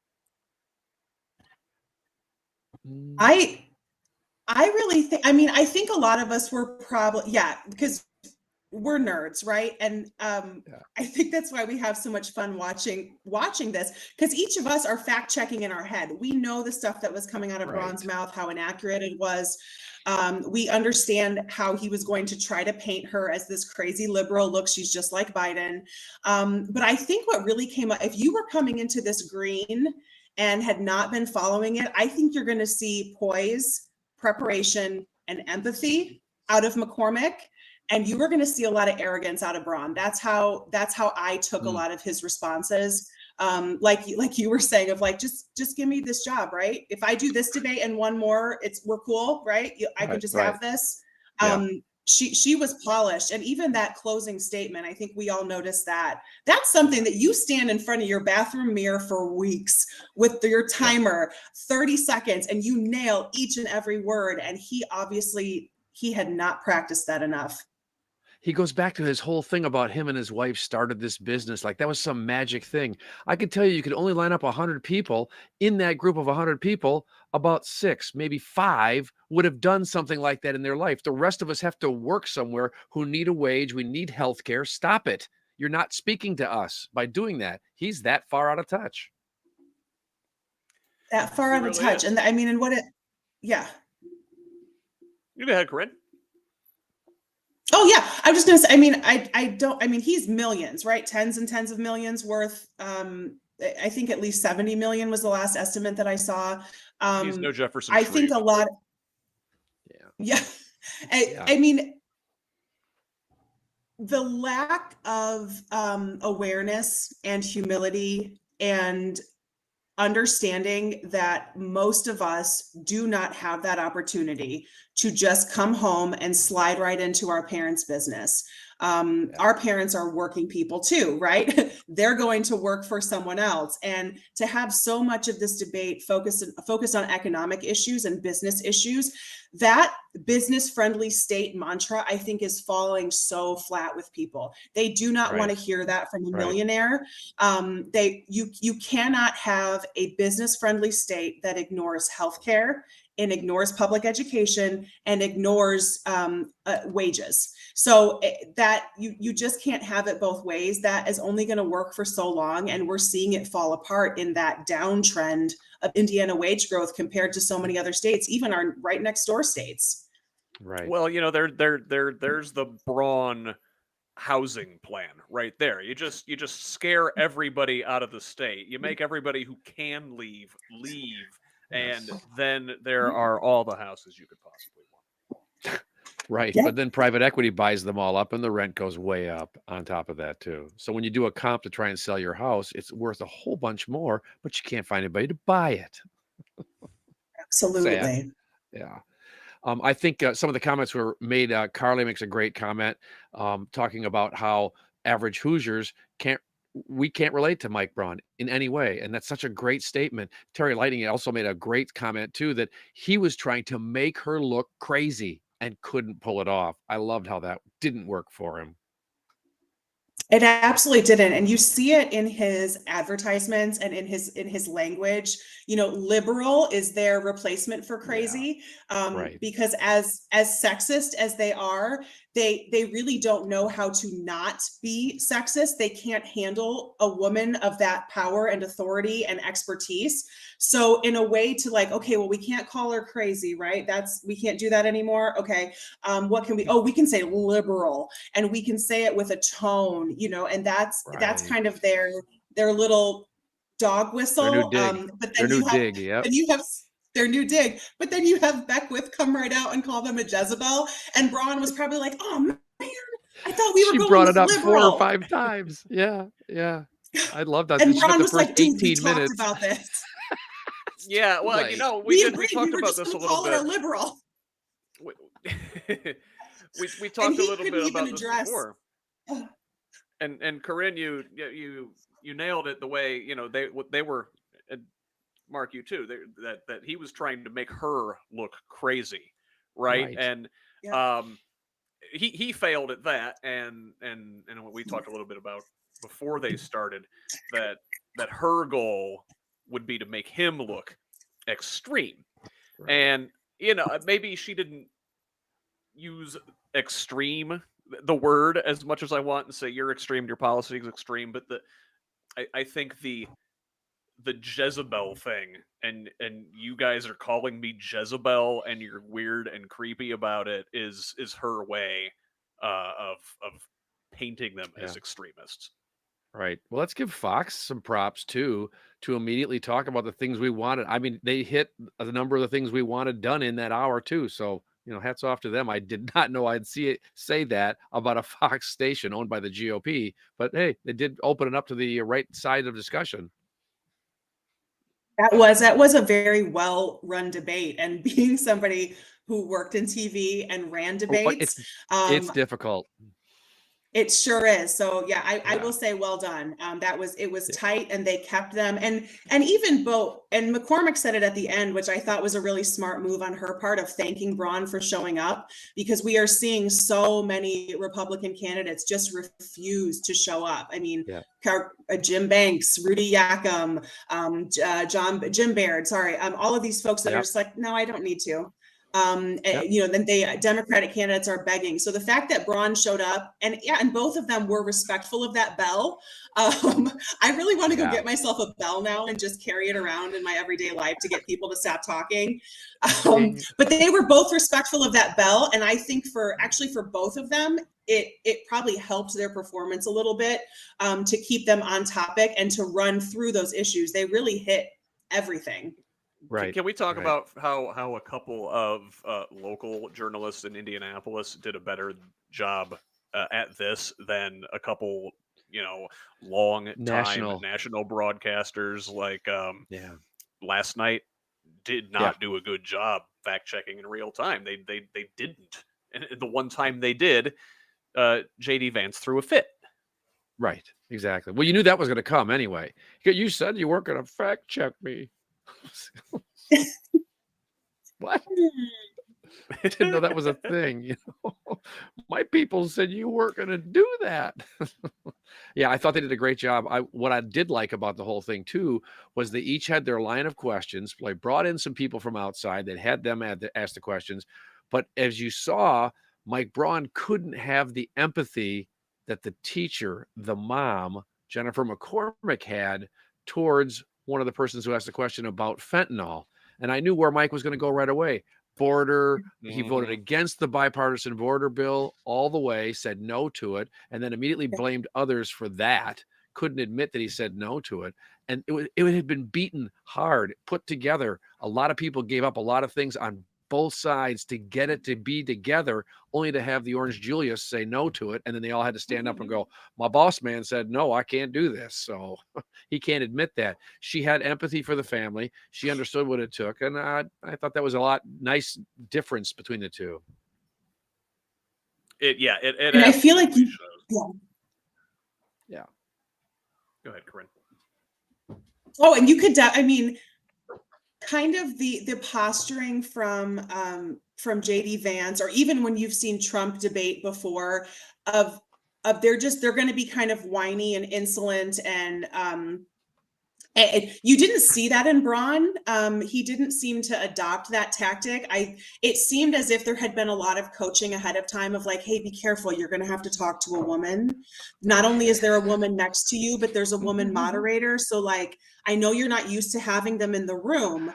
I really think, I mean, I think a lot of us were probably, yeah, because we're nerds, right? And I think that's why we have so much fun watching this, because each of us are fact checking in our head. We know the stuff that was coming out of Ron's mouth, how inaccurate it was. We understand how he was going to try to paint her as this crazy liberal. Look, she's just like Biden. But I think what really came up, if you were coming into this green and had not been following it, I think you're going to see poise, preparation, and empathy out of McCormick. And you were going to see a lot of arrogance out of Braun. That's how I took a lot of his responses. Like you were saying, of like, just give me this job, right? If I do this debate and one more, we're cool, right? I can just have this. Yeah. She was polished, and even that closing statement, I think we all noticed that. That's something that you stand in front of your bathroom mirror for weeks with your timer, 30 seconds, and you nail each and every word. And he had not practiced that enough. He goes back to his whole thing about him and his wife started this business. Like that was some magic thing. I could tell you could only line up 100 people. In that group of 100 people, about 6, maybe 5 would have done something like that in their life. The rest of us have to work somewhere who need a wage. We need health care. Stop it. You're not speaking to us by doing that. He's that far out of touch. That far out of touch. And I mean, and what it, yeah. You go ahead, Corinne. Oh yeah, I was just gonna say. I mean, I mean, he's millions, right? Tens and tens of millions worth. I think at least 70 million was the last estimate that I saw. He's no Jefferson. I think a lot. Yeah. I mean, the lack of awareness and humility and understanding that most of us do not have that opportunity to just come home and slide right into our parents' business. Our parents are working people too, right? They're going to work for someone else. And to have so much of this debate focused on economic issues and business issues, that business-friendly state mantra, I think, is falling so flat with people. They do not want to hear that from a millionaire. You cannot have a business-friendly state that ignores healthcare and ignores public education and ignores wages. So that you just can't have it both ways. That is only going to work for so long. And we're seeing it fall apart in that downtrend of Indiana wage growth compared to so many other states, even our right next door states. Right. Well, you know, there's the Braun housing plan right there. You just scare everybody out of the state. You make everybody who can leave. And then there are all the houses you could possibly want. Right. But then private equity buys them all up and the rent goes way up on top of that too. So when you do a comp to try and sell your house, it's worth a whole bunch more, but you can't find anybody to buy it. Absolutely. Sad. Yeah. I think some of the comments were made. Carly makes a great comment talking about how average Hoosiers can't relate to Mike Braun in any way. And that's such a great statement. Terry Lighting also made a great comment too, that he was trying to make her look crazy and couldn't pull it off. I loved how that didn't work for him. It absolutely didn't. And you see it in his advertisements and in his language. You know, liberal is their replacement for crazy. Because as sexist as they are, they really don't know how to not be sexist. They can't handle a woman of that power and authority and expertise. So in a way to like, okay, well, we can't call her crazy, right? We can't do that anymore. Okay. What can we, we can say liberal, and we can say it with a tone, you know, and that's kind of their little dog whistle. Their new dig. But then you have their new dig, but then you have Beckwith come right out and call them a Jezebel. And Braun was probably like, oh man, I thought we were She going brought with it up liberal. 4 or 5 times. Yeah. I love that. And She Braun spent the was first like, dude, 18 we talked minutes. about this. Yeah, well, Right. you know, We we talked about this a little call her a bit. liberal. We talked a little bit couldn't about even this address- before. And Corinne, you nailed it the way, you know, they were, Mark, you too, that he was trying to make her look crazy, right? And he failed at that, and we talked a little bit about before they started that her goal would be to make him look extreme. Right. And maybe she didn't use extreme the word as much as I want and say you're extreme, your policy is extreme, but I think the Jezebel thing, and you guys are calling me Jezebel and you're weird and creepy about it, is her way of painting them as extremists. Right. Well, let's give Fox some props too, to immediately talk about the things we wanted. I mean, they hit a number of the things we wanted done in that hour too. So, hats off to them. I did not know I'd say that about a Fox station owned by the GOP, but hey, they did open it up to the right side of discussion. That was a very well run debate, and being somebody who worked in TV and ran debates, it's difficult. It sure is. So yeah, I will say well done. It was tight, and they kept them. And even and McCormick said it at the end, which I thought was a really smart move on her part, of thanking Braun for showing up, because we are seeing so many Republican candidates just refuse to show up. I mean, Jim Banks, Rudy Yackham, Jim Baird, all of these folks that are just like, no, I don't need to. Then Democratic candidates are begging. So the fact that Braun showed up, and both of them were respectful of that bell. I really want to go get myself a bell now and just carry it around in my everyday life to get people to stop talking. But they were both respectful of that bell. And I think for both of them, it probably helped their performance a little bit, to keep them on topic and to run through those issues. They really hit everything. Right. Can we talk about how a couple of local journalists in Indianapolis did a better job at this than a couple, long time national broadcasters like last night did not do a good job fact checking in real time. They didn't. And the one time they did, JD Vance threw a fit. Right. Exactly. Well, you knew that was going to come anyway. You said you weren't going to fact check me. What? I didn't know that was a thing. My people said you weren't going to do that. Yeah, I thought they did a great job. What I did like about the whole thing too was they each had their line of questions. Like, brought in some people from outside that had them ask the questions. But as you saw, Mike Braun couldn't have the empathy that the teacher, the mom, Jennifer McCormick, had towards one of the persons who asked the question about fentanyl. And I knew where Mike was going to go right away. Border. He voted against the bipartisan border bill all the way, said no to it, and then immediately blamed others for that. Couldn't admit that he said no to it. And it had been beaten hard, put together. A lot of people gave up a lot of things on both sides to get it to be together, only to have the Orange Julius say no to it. And then they all had to stand up and go, my boss man said, no, I can't do this. So he can't admit that. She had empathy for the family. She understood what it took. And I thought that was a nice difference between the two. And I feel like yeah. Go ahead, Corinne. Oh, and you could, kind of the posturing from JD Vance, or even when you've seen Trump debate before, of they're going to be kind of whiny and insolent, and you didn't see that in Braun. He didn't seem to adopt that tactic. It seemed as if there had been a lot of coaching ahead of time of like, hey, be careful, you're going to have to talk to a woman. Not only is there a woman next to you, but there's a woman moderator. So like, I know you're not used to having them in the room,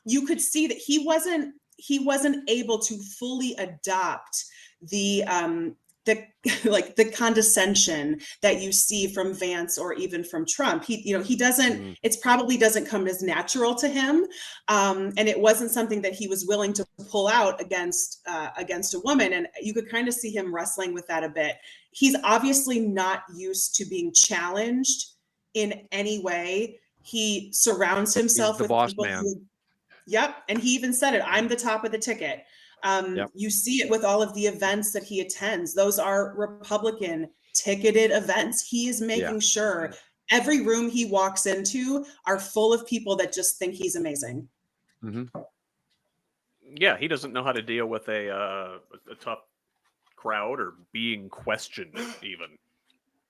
you could see that he wasn't able to fully adopt the condescension that you see from Vance or even from Trump. He doesn't, it probably doesn't come as natural to him. And it wasn't something that he was willing to pull out against a woman. And you could kind of see him wrestling with that a bit. He's obviously not used to being challenged in any way. He surrounds himself with people. And he even said it, I'm the top of the ticket. You see it with all of the events that he attends. Those are Republican ticketed events. He is making sure every room he walks into are full of people that just think he's amazing. Yeah, he doesn't know how to deal with a tough crowd or being questioned even.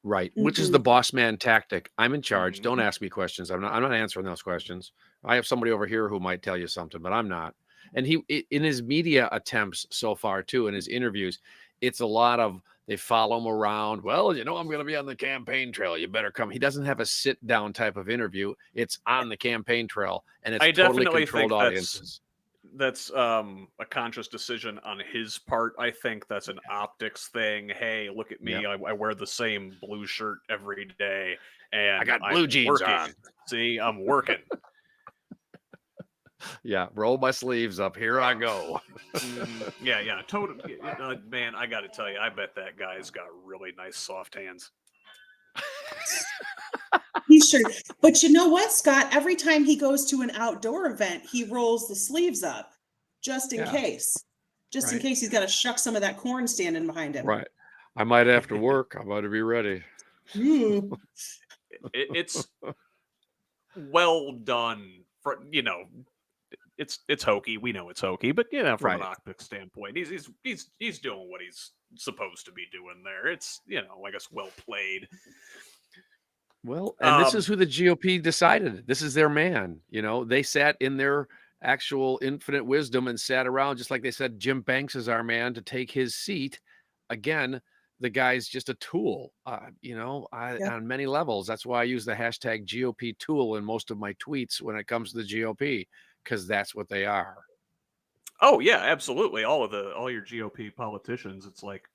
Right, which is the Mhm. boss man tactic. I'm in charge. Don't ask me questions. I'm not answering those questions. I have somebody over here who might tell you something, but I'm not. And in his media attempts so far too, in his interviews, it's a lot of they follow him around. Well, I'm going to be on the campaign trail. You better come. He doesn't have a sit down type of interview. It's on the campaign trail, and it's I totally definitely controlled think audiences. that's a conscious decision on his part. I think that's an optics thing. Hey, look at me. Yep. I wear the same blue shirt every day I and got I'm blue jeans working. on. See, I'm working. Yeah, roll my sleeves up. Here I go. Yeah, totally. Man, I got to tell you, I bet that guy's got really nice soft hands. He sure. But you know what, Scott? Every time he goes to an outdoor event, he rolls the sleeves up just in Yeah. case. Just in Right. case he's got to shuck some of that corn standing behind him. Right. I might have to work. I might be ready. Ooh. It's well done for it's hokey. We know it's hokey, but from an Right. optics standpoint, he's doing what he's supposed to be doing there. It's I guess well played. Well, and this is who the GOP decided. This is their man. They sat in their actual infinite wisdom and sat around, just like they said, Jim Banks is our man to take his seat. Again, the guy's just a tool, on many levels. That's why I use the hashtag GOP tool in most of my tweets when it comes to the GOP, because that's what they are. Oh yeah, absolutely. All your GOP politicians, it's like,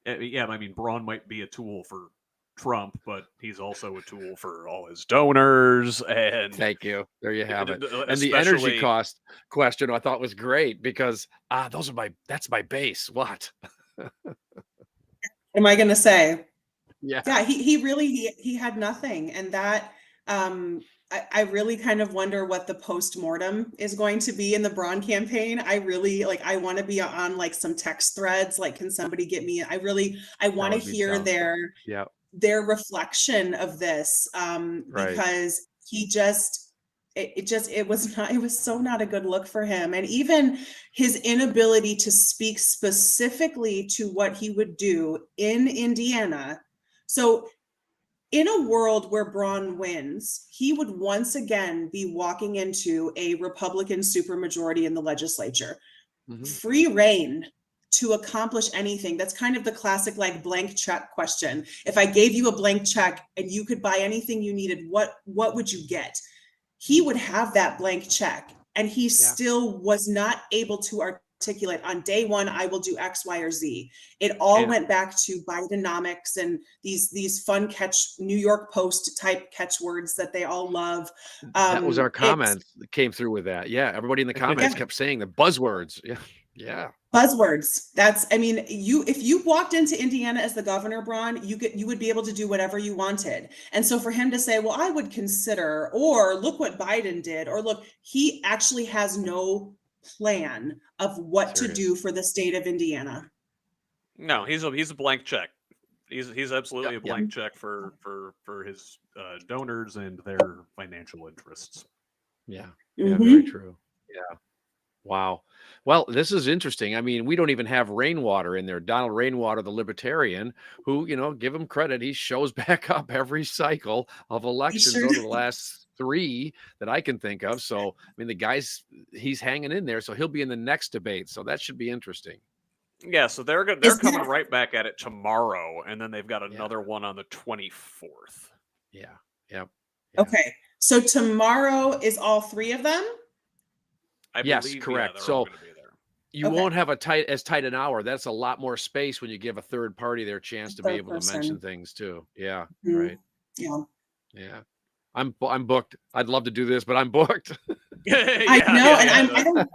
yeah, I mean, Braun might be a tool for Trump, but he's also a tool for all his donors. And Thank you. There you have it. And especially the energy cost question I thought was great because that's my base. What? Am I going to say? Yeah. Yeah, he really he had nothing, and that I really kind of wonder what the post-mortem is going to be in the Braun campaign. I really I want to be on like some text threads. Like, can somebody get me? I want to hear their reflection of this, because he just it was so not a good look for him. And even his inability to speak specifically to what he would do in Indiana. So in a world where Braun wins, he would once again be walking into a Republican supermajority in the legislature. Mm-hmm. Free reign to accomplish anything. That's kind of the classic blank check question. If I gave you a blank check and you could buy anything you needed, what would you get? He would have that blank check, and he still was not able to articulate on day one, I will do X, Y, or Z. It all went back to Bidenomics and these fun New York Post type catchwords that they all love. That was our comment that came through with that. Yeah. Everybody in the comments kept saying the buzzwords. Yeah. Yeah. Buzzwords. If you walked into Indiana as the governor, Braun, you would be able to do whatever you wanted. And so for him to say, well, I would consider, or look what Biden did, or look, he actually has no plan of what to do for the state of Indiana. No, he's a blank check. He's absolutely a blank check for his donors and their financial interests. Yeah. Yeah, very true. Yeah. Wow. Well, this is interesting. I mean, we don't even have Rainwater in there. Donald Rainwater, the libertarian, who, give him credit. He shows back up every cycle of elections over the last 3 that I can think of. So, I mean, he's hanging in there. So he'll be in the next debate. So that should be interesting. Yeah. So they're coming right back at it tomorrow. And then they've got another one on the 24th. Yeah. Yep. Yeah. Okay. So tomorrow is all 3 of them? Yes, correct. So you won't have as tight an hour. That's a lot more space when you give a third party their chance to be able to mention things too. Yeah. Mm-hmm. Right. Yeah. Yeah. I'm booked. I'd love to do this, but I'm booked. I know. And I don't,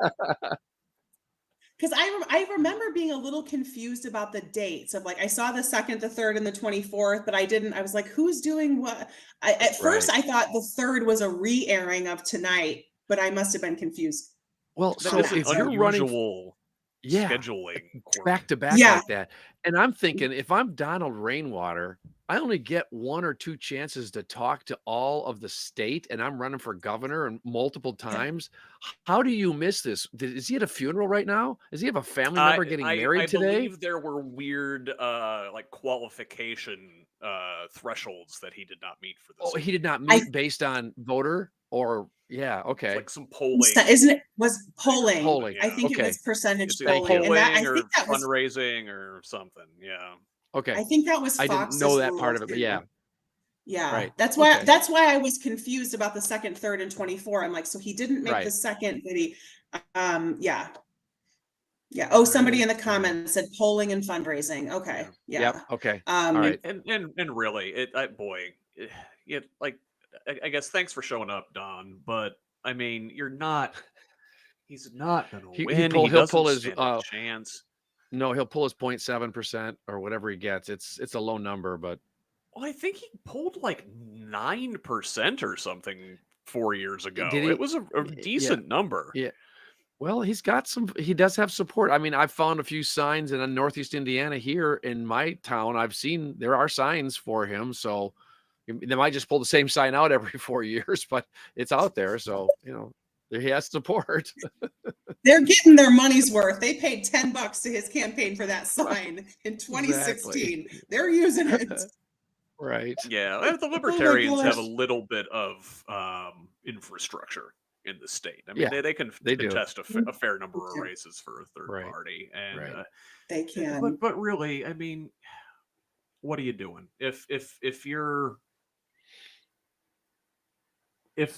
because I remember being a little confused about the dates of I saw the 2nd, the 3rd, and the 24th, but I was like, who's doing what? At first I thought the 3rd was a re-airing of tonight, but I must have been confused. Well, so if you're running scheduling back to back like that, and I'm thinking if I'm Donald Rainwater, I only get 1 or 2 chances to talk to all of the state, and I'm running for governor and multiple times. How do you miss this? Is he at a funeral right now? Does he have a family member getting I married today? believe there were weird like qualification thresholds that he did not meet for this Oh, he did not I meet based on voter or yeah, It's okay. like some polling. isn't it was polling? Polling. I think it Okay. was percentage It's either Thank you. polling, and that I polling think or that was fundraising or something. Yeah. Okay. I think that was I didn't know Fox's that rule part of it, but yeah. too. Yeah, Right. that's Okay. why I was confused about the second, third, and 24. I'm like, so he didn't make the Right. second, but he, yeah. Yeah. Oh, somebody in the Right. comments said polling and fundraising. Okay. Yeah. Yeah. Yep. Okay. Um, All right. And really, yeah, like I guess thanks for showing up, Don. But I mean, he's not gonna win. He He'll pull doesn't his stand a chance. no, he'll pull his 0.7% or whatever he gets. It's a low number, but Well, I think he pulled like 9% or something 4 years ago. did he? It was a Yeah. decent number. Yeah. Well, he does have support. I mean, I've found a few signs in Northeast Indiana here in my town. I've seen there are signs for him. So they might just pull the same sign out every 4 years, but it's out there. So, he has support. they're getting their money's worth. They paid $10 to his campaign for that sign in 2016. Exactly. They're using it. Right. Yeah, the libertarians have a little bit of infrastructure in the state. I mean, Yeah, they can they do. contest a fair number of races for a third Right. party, and Right. They can. but really, I mean, what are you doing if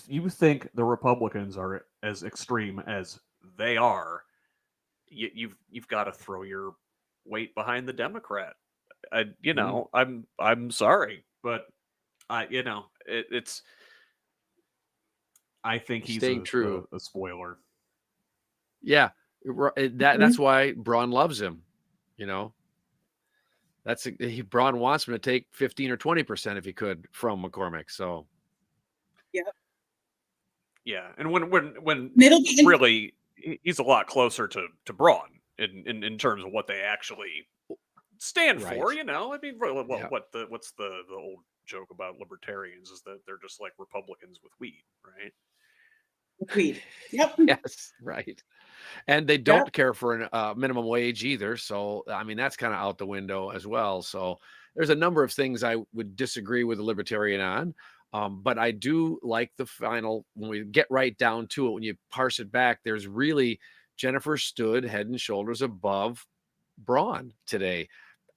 you think the Republicans are as extreme as they are, you've got to throw your weight behind the Democrat. I'm sorry, but it's. I think he's Staying true. a spoiler. Yeah. That's why Braun loves him. Braun wants him to take 15 or 20% if he could from McCormick. So yeah, and when It'll be really he's a lot closer to Braun in terms of what they actually stand for. Right. I mean, what's the old joke about libertarians is that they're just like Republicans with weed, right? Weed. Yep. Yes, right. And they don't care for a minimum wage either. So, I mean, that's kind of out the window as well. So there's a number of things I would disagree with the libertarian on. But I do like the final, when we get right down to it, when you parse it back, there's really Jennifer stood head and shoulders above Braun today.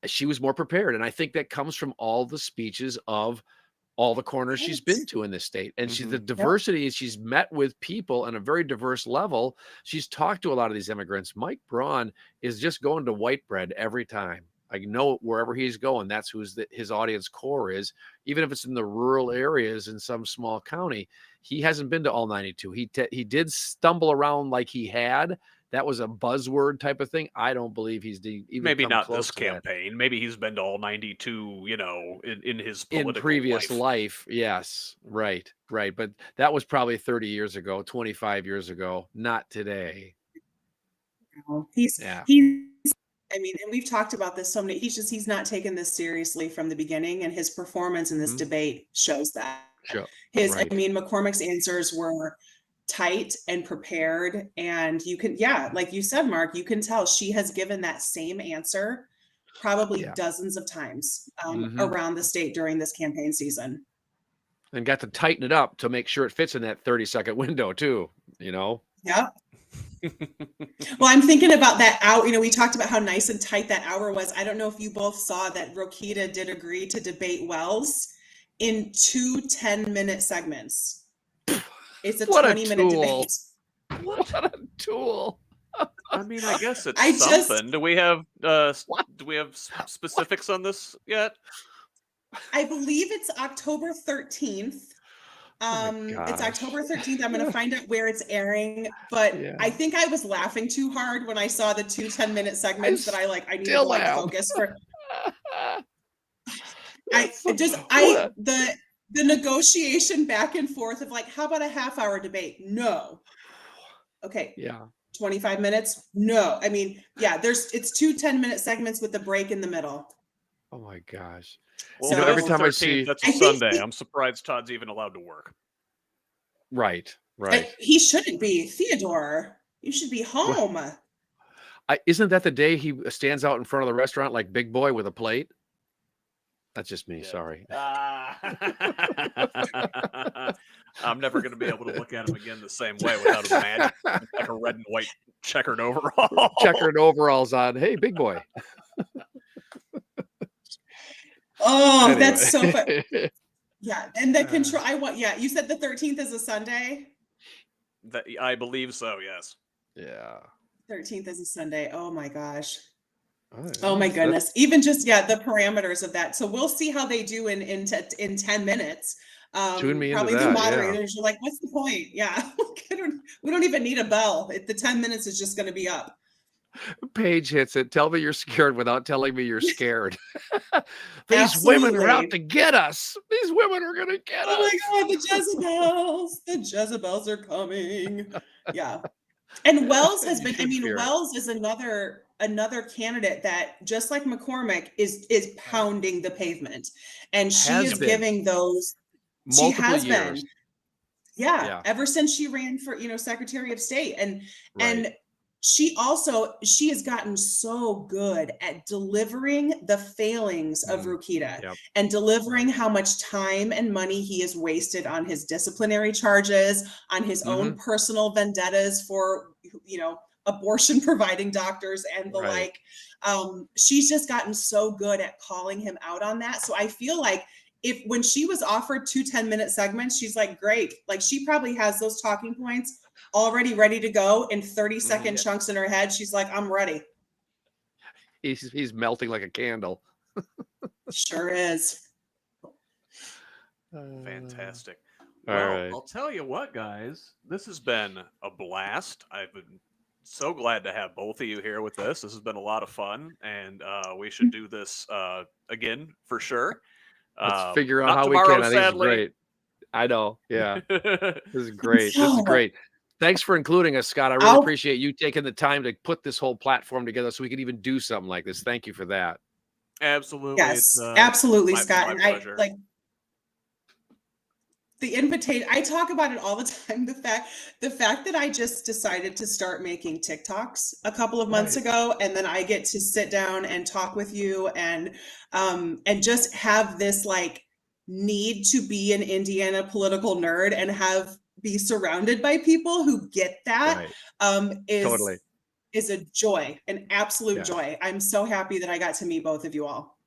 She was more prepared. And I think that comes from all the speeches of all the corners she's been to in this state. And she's the diversity, she's met with people on a very diverse level. She's talked to a lot of these immigrants. Mike Braun is just going to white bread every time. I know wherever he's going, that's who's his audience core is. Even if it's in the rural areas in some small county, he hasn't been to all 92. He did stumble around like he had. That was a buzzword type of thing. I don't believe he's even maybe come not close this to that. campaign. Maybe he's been to all 92. In his political In previous life. life, yes, right. But that was probably 30 years ago, 25 years ago, not today. I mean, and we've talked about this so many. He's not taken this seriously from the beginning, and his performance in this debate shows that. Sure. I mean, McCormick's answers were tight and prepared, and you can, like you said, Mark, you can tell she has given that same answer probably dozens of times around the state during this campaign season. And got to tighten it up to make sure it fits in that 30-second window too, Yeah. Well, I'm thinking about that hour. We talked about how nice and tight that hour was. I don't know if you both saw that Rokita did agree to debate Wells in 2 10-minute segments. It's a 20-minute debate. What a tool. I mean, I guess it's something. Do we have specifics on this yet? I believe it's October 13th. It's October 13th. I'm going to find out where it's airing, but I think I was laughing too hard when I saw the 2 10-minute segments that I need to focus for. The negotiation back and forth of how about a half-hour debate? No. Okay. Yeah. 25 minutes? No. I mean, it's 2 10-minute segments with the break in the middle. Oh my gosh. Well, So- if it every is the time I 13th, see that's I a think Sunday. he- I'm surprised Todd's even allowed to work. right. He shouldn't be. Theodore, you should be home. Isn't that the day he stands out in front of the restaurant like Big Boy with a plate? That's just me. Sorry. I'm never going to be able to look at him again the same way without his magic, like a red and white checkered overall. Checkered overalls on. Hey, Big Boy. Oh, Anyway. that's so fun. Yeah, and the control. You said the 13th is a Sunday. I believe so. Yes. Yeah. 13th is a Sunday. Oh my gosh. Right. Oh my goodness. Even just the parameters of that. So we'll see how they do in 10 minutes. Tune me into Probably the that, moderators are like, what's the point? Yeah. We don't even need a bell. The 10 minutes is just going to be up. Paige hits it. Tell me you're scared without telling me you're scared. These women are out to get us. These women are going to get us. Oh my God, the Jezebels. The Jezebels are coming. Yeah. And Wells has been, Wells is another candidate that, just like McCormick, is pounding the pavement. And she is giving those multiple she has years. been. Yeah, ever since she ran for, Secretary of State. And she has gotten so good at delivering the failings of Rukita and delivering how much time and money he has wasted on his disciplinary charges, on his own personal vendettas for, abortion providing doctors and the like. She's just gotten so good at calling him out on that. So I feel like when she was offered 2 10-minute segments, she's like, great. Like, she probably has those talking points already ready to go in 30-second chunks in her head. She's like, I'm ready. He's melting like a candle. Sure is. Fantastic. All Well, right. I'll tell you what, guys, this has been a blast. I've been so glad to have both of you here with this. This has been a lot of fun, and we should do this again for sure. Let's figure out not how we tomorrow, can. I think sadly. it's great. I know. Yeah. This is great. This is great. Thanks for including us, Scott. I really appreciate you taking the time to put this whole platform together so we could even do something like this. Thank you for that. Absolutely. Yes, absolutely, Scott. My And pleasure. I like the invitation. I talk about it all the time. The fact that I just decided to start making TikToks a couple of months ago, and then I get to sit down and talk with you and just have this like need to be an Indiana political nerd and be surrounded by people who get that is a joy, an absolute joy. I'm so happy that I got to meet both of you all.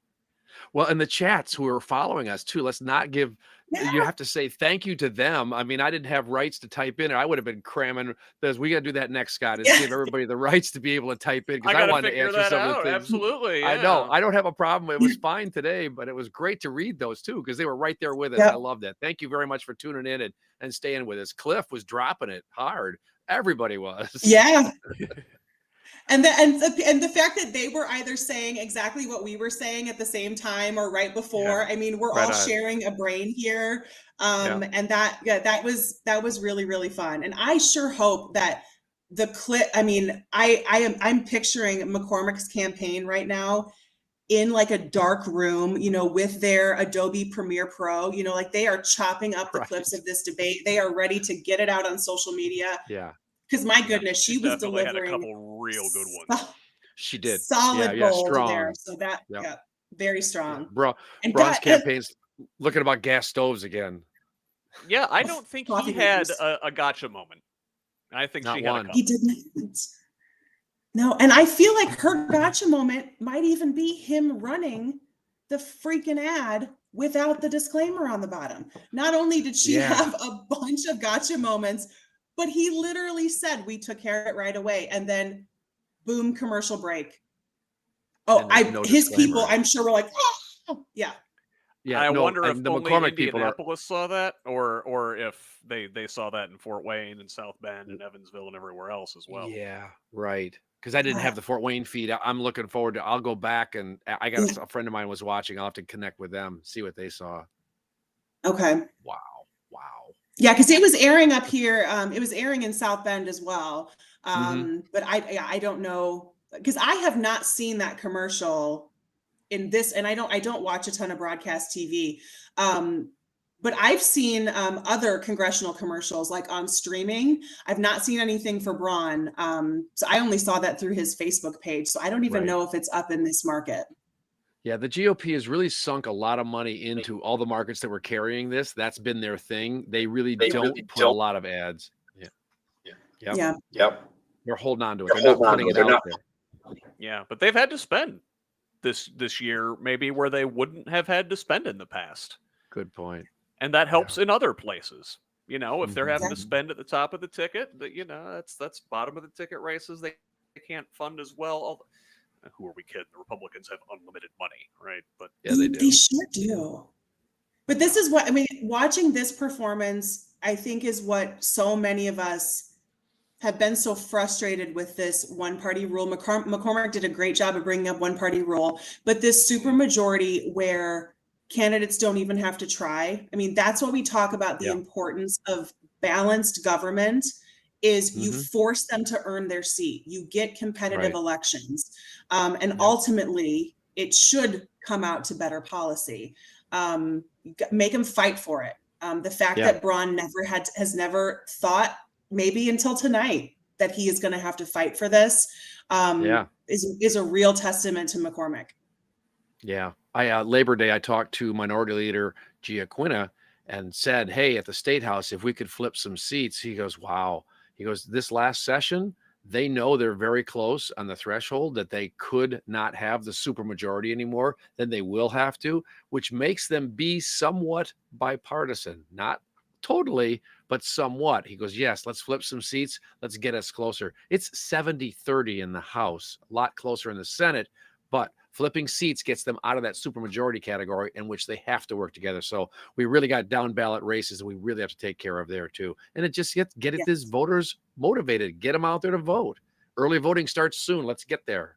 Well, and the chats who are following us too. Let's not give. You have to say thank you to them. I mean, I didn't have rights to type in, or I would have been cramming. We got to do that next, Scott. Is give everybody the rights to be able to type in, because I wanted to answer some of the things. Absolutely, yeah. I know. I don't have a problem. It was fine today, but it was great to read those too, because they were right there with us. I love that. Thank you very much for tuning in and staying with us. Cliff was dropping it hard. Everybody was. Yeah. And the fact that they were either saying exactly what we were saying at the same time or right before. I mean, we're all sharing a brain here. And that was really, really fun. And I sure hope that the clip, I mean, I'm picturing McCormick's campaign right now in like a dark room, with their Adobe Premiere Pro, like they are chopping up the clips of this debate. They are ready to get it out on social media. Yeah. Because my goodness, she was definitely delivering had a couple real good ones. She did. Solid gold strong there. So that, very strong. And Braun's campaign's looking about gas stoves again. Yeah, I don't think he had a gotcha moment. I think Not she had one. a couple. He didn't. No, and I feel like her gotcha moment might even be him running the freaking ad without the disclaimer on the bottom. Not only did she have a bunch of gotcha moments, but he literally said, we took care of it right away. And then boom, commercial break. Oh, his people, I'm sure, were like, oh, yeah. Yeah, I wonder if the only McCormick people Indianapolis saw that, or if they saw that in Fort Wayne and South Bend and Evansville and everywhere else as well. Yeah, right. Because I didn't have the Fort Wayne feed. I'm looking forward to. I'll go back, and I got a friend of mine was watching. I'll have to connect with them, see what they saw. Okay. Wow. Yeah, because it was airing up here. It was airing in South Bend as well. But I don't know, because I have not seen that commercial in this, and I don't watch a ton of broadcast TV, but I've seen other congressional commercials like on streaming. I've not seen anything for Braun. So I only saw that through his Facebook page. So I don't even know if it's up in this market. Yeah, the GOP has really sunk a lot of money into all the markets that were carrying this. That's been their thing. They really don't put a lot of ads. Yeah. They're holding on to it. They're not putting it out there. Yeah, but they've had to spend this year maybe where they wouldn't have had to spend in the past. Good point. And that helps in other places. You know, if they're having to spend at the top of the ticket, that, you know, that's bottom of the ticket races they can't fund as well. Who are we kidding? The Republicans have unlimited money, right? But yeah, they do. They sure do. But this is what I mean. Watching this performance, I think, is what so many of us have been so frustrated with this one-party rule. McCormick did a great job of bringing up one-party rule, but this supermajority where candidates don't even have to try. I mean, that's what we talk about, the importance of balanced government is you force them to earn their seat. You get competitive elections. And ultimately, it should come out to better policy. Make them fight for it. The fact that Braun has never thought, maybe until tonight, that he is going to have to fight for this is a real testament to McCormick. Yeah. Labor Day, I talked to Minority Leader Giaquina and said, hey, at the State House, if we could flip some seats, he goes, wow. He goes, this last session, they know they're very close on the threshold that they could not have the supermajority anymore. Then they will have to, which makes them be somewhat bipartisan, not totally, but somewhat. He goes, yes, let's flip some seats. Let's get us closer. It's 70-30 in the House, a lot closer in the Senate, but flipping seats gets them out of that supermajority category in which they have to work together. So we really got down ballot races that we really have to take care of there too. And it just get these voters motivated, get them out there to vote. Early voting starts soon. Let's get there.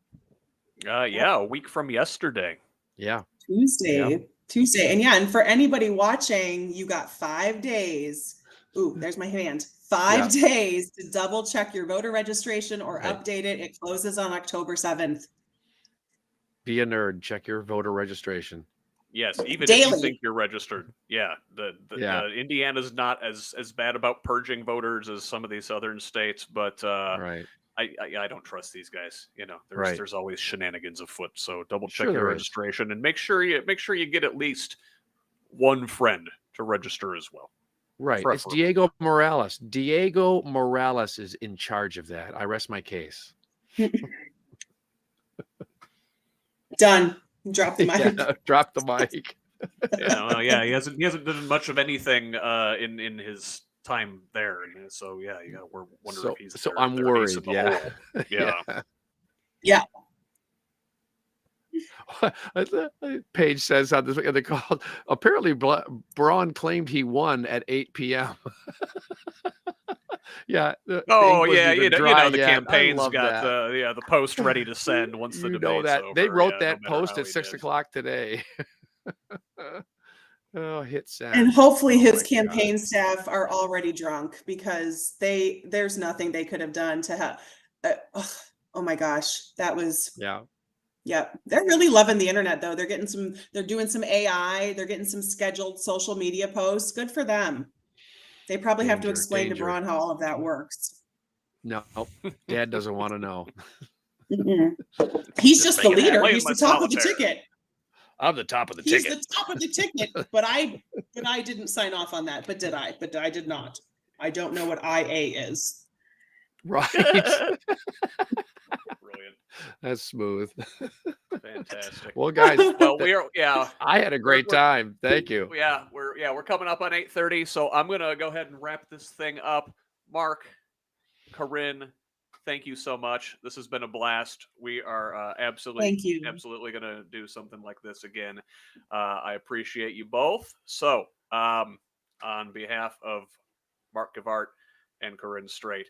A week from yesterday. Yeah. Tuesday. And for anybody watching, you got 5 days. Ooh, there's my hand. 5 days to double check your voter registration or update it. It closes on October 7th. Be a nerd. Check your voter registration. Yes, even Daily. if you think you're registered. Yeah, Indiana's not as bad about purging voters as some of these southern states, but I don't trust these guys. You know, there's always shenanigans afoot. So double check your registration and make sure you get at least one friend to register as well. Right. It's Diego Morales. Diego Morales is in charge of that. I rest my case. Done. Drop the mic. Drop the mic. He hasn't done much of anything in his time there, and so you gotta wonder if he's. So I'm worried. Yeah. Paige says on this they called. Apparently, Braun claimed he won at 8 p.m. The campaign's got the post ready to send once the debate's over. They wrote that post at 6 o'clock today. Hit send. And hopefully his campaign staff are already drunk because there's nothing they could have done to have. Oh my gosh, that was Yeah, they're really loving the internet though. They're doing some AI. They're getting some scheduled social media posts. Good for them. They probably have to explain to Braun how all of that works. No, Dad doesn't want to know. He's just the leader. He's the top of the ticket. I'm the top of the ticket. He's the top of the ticket. But I didn't sign off on that. But did I? But I did not. I don't know what IA is. Right. Brilliant. That's smooth. Fantastic. Well, guys, I had a great time. Thank you. We're coming up on 8:30, so I'm gonna go ahead and wrap this thing up. Mark, Corinne, thank you so much. This has been a blast. We are absolutely gonna do something like this again. I appreciate you both. So, on behalf of Mark Gavart and Corinne Strait,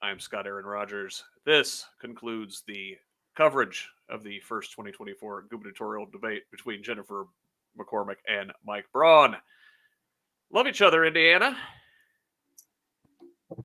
I'm Scott Aaron Rogers. This concludes the coverage of the first 2024 gubernatorial debate between Jennifer McCormick and Mike Braun. Love each other, Indiana.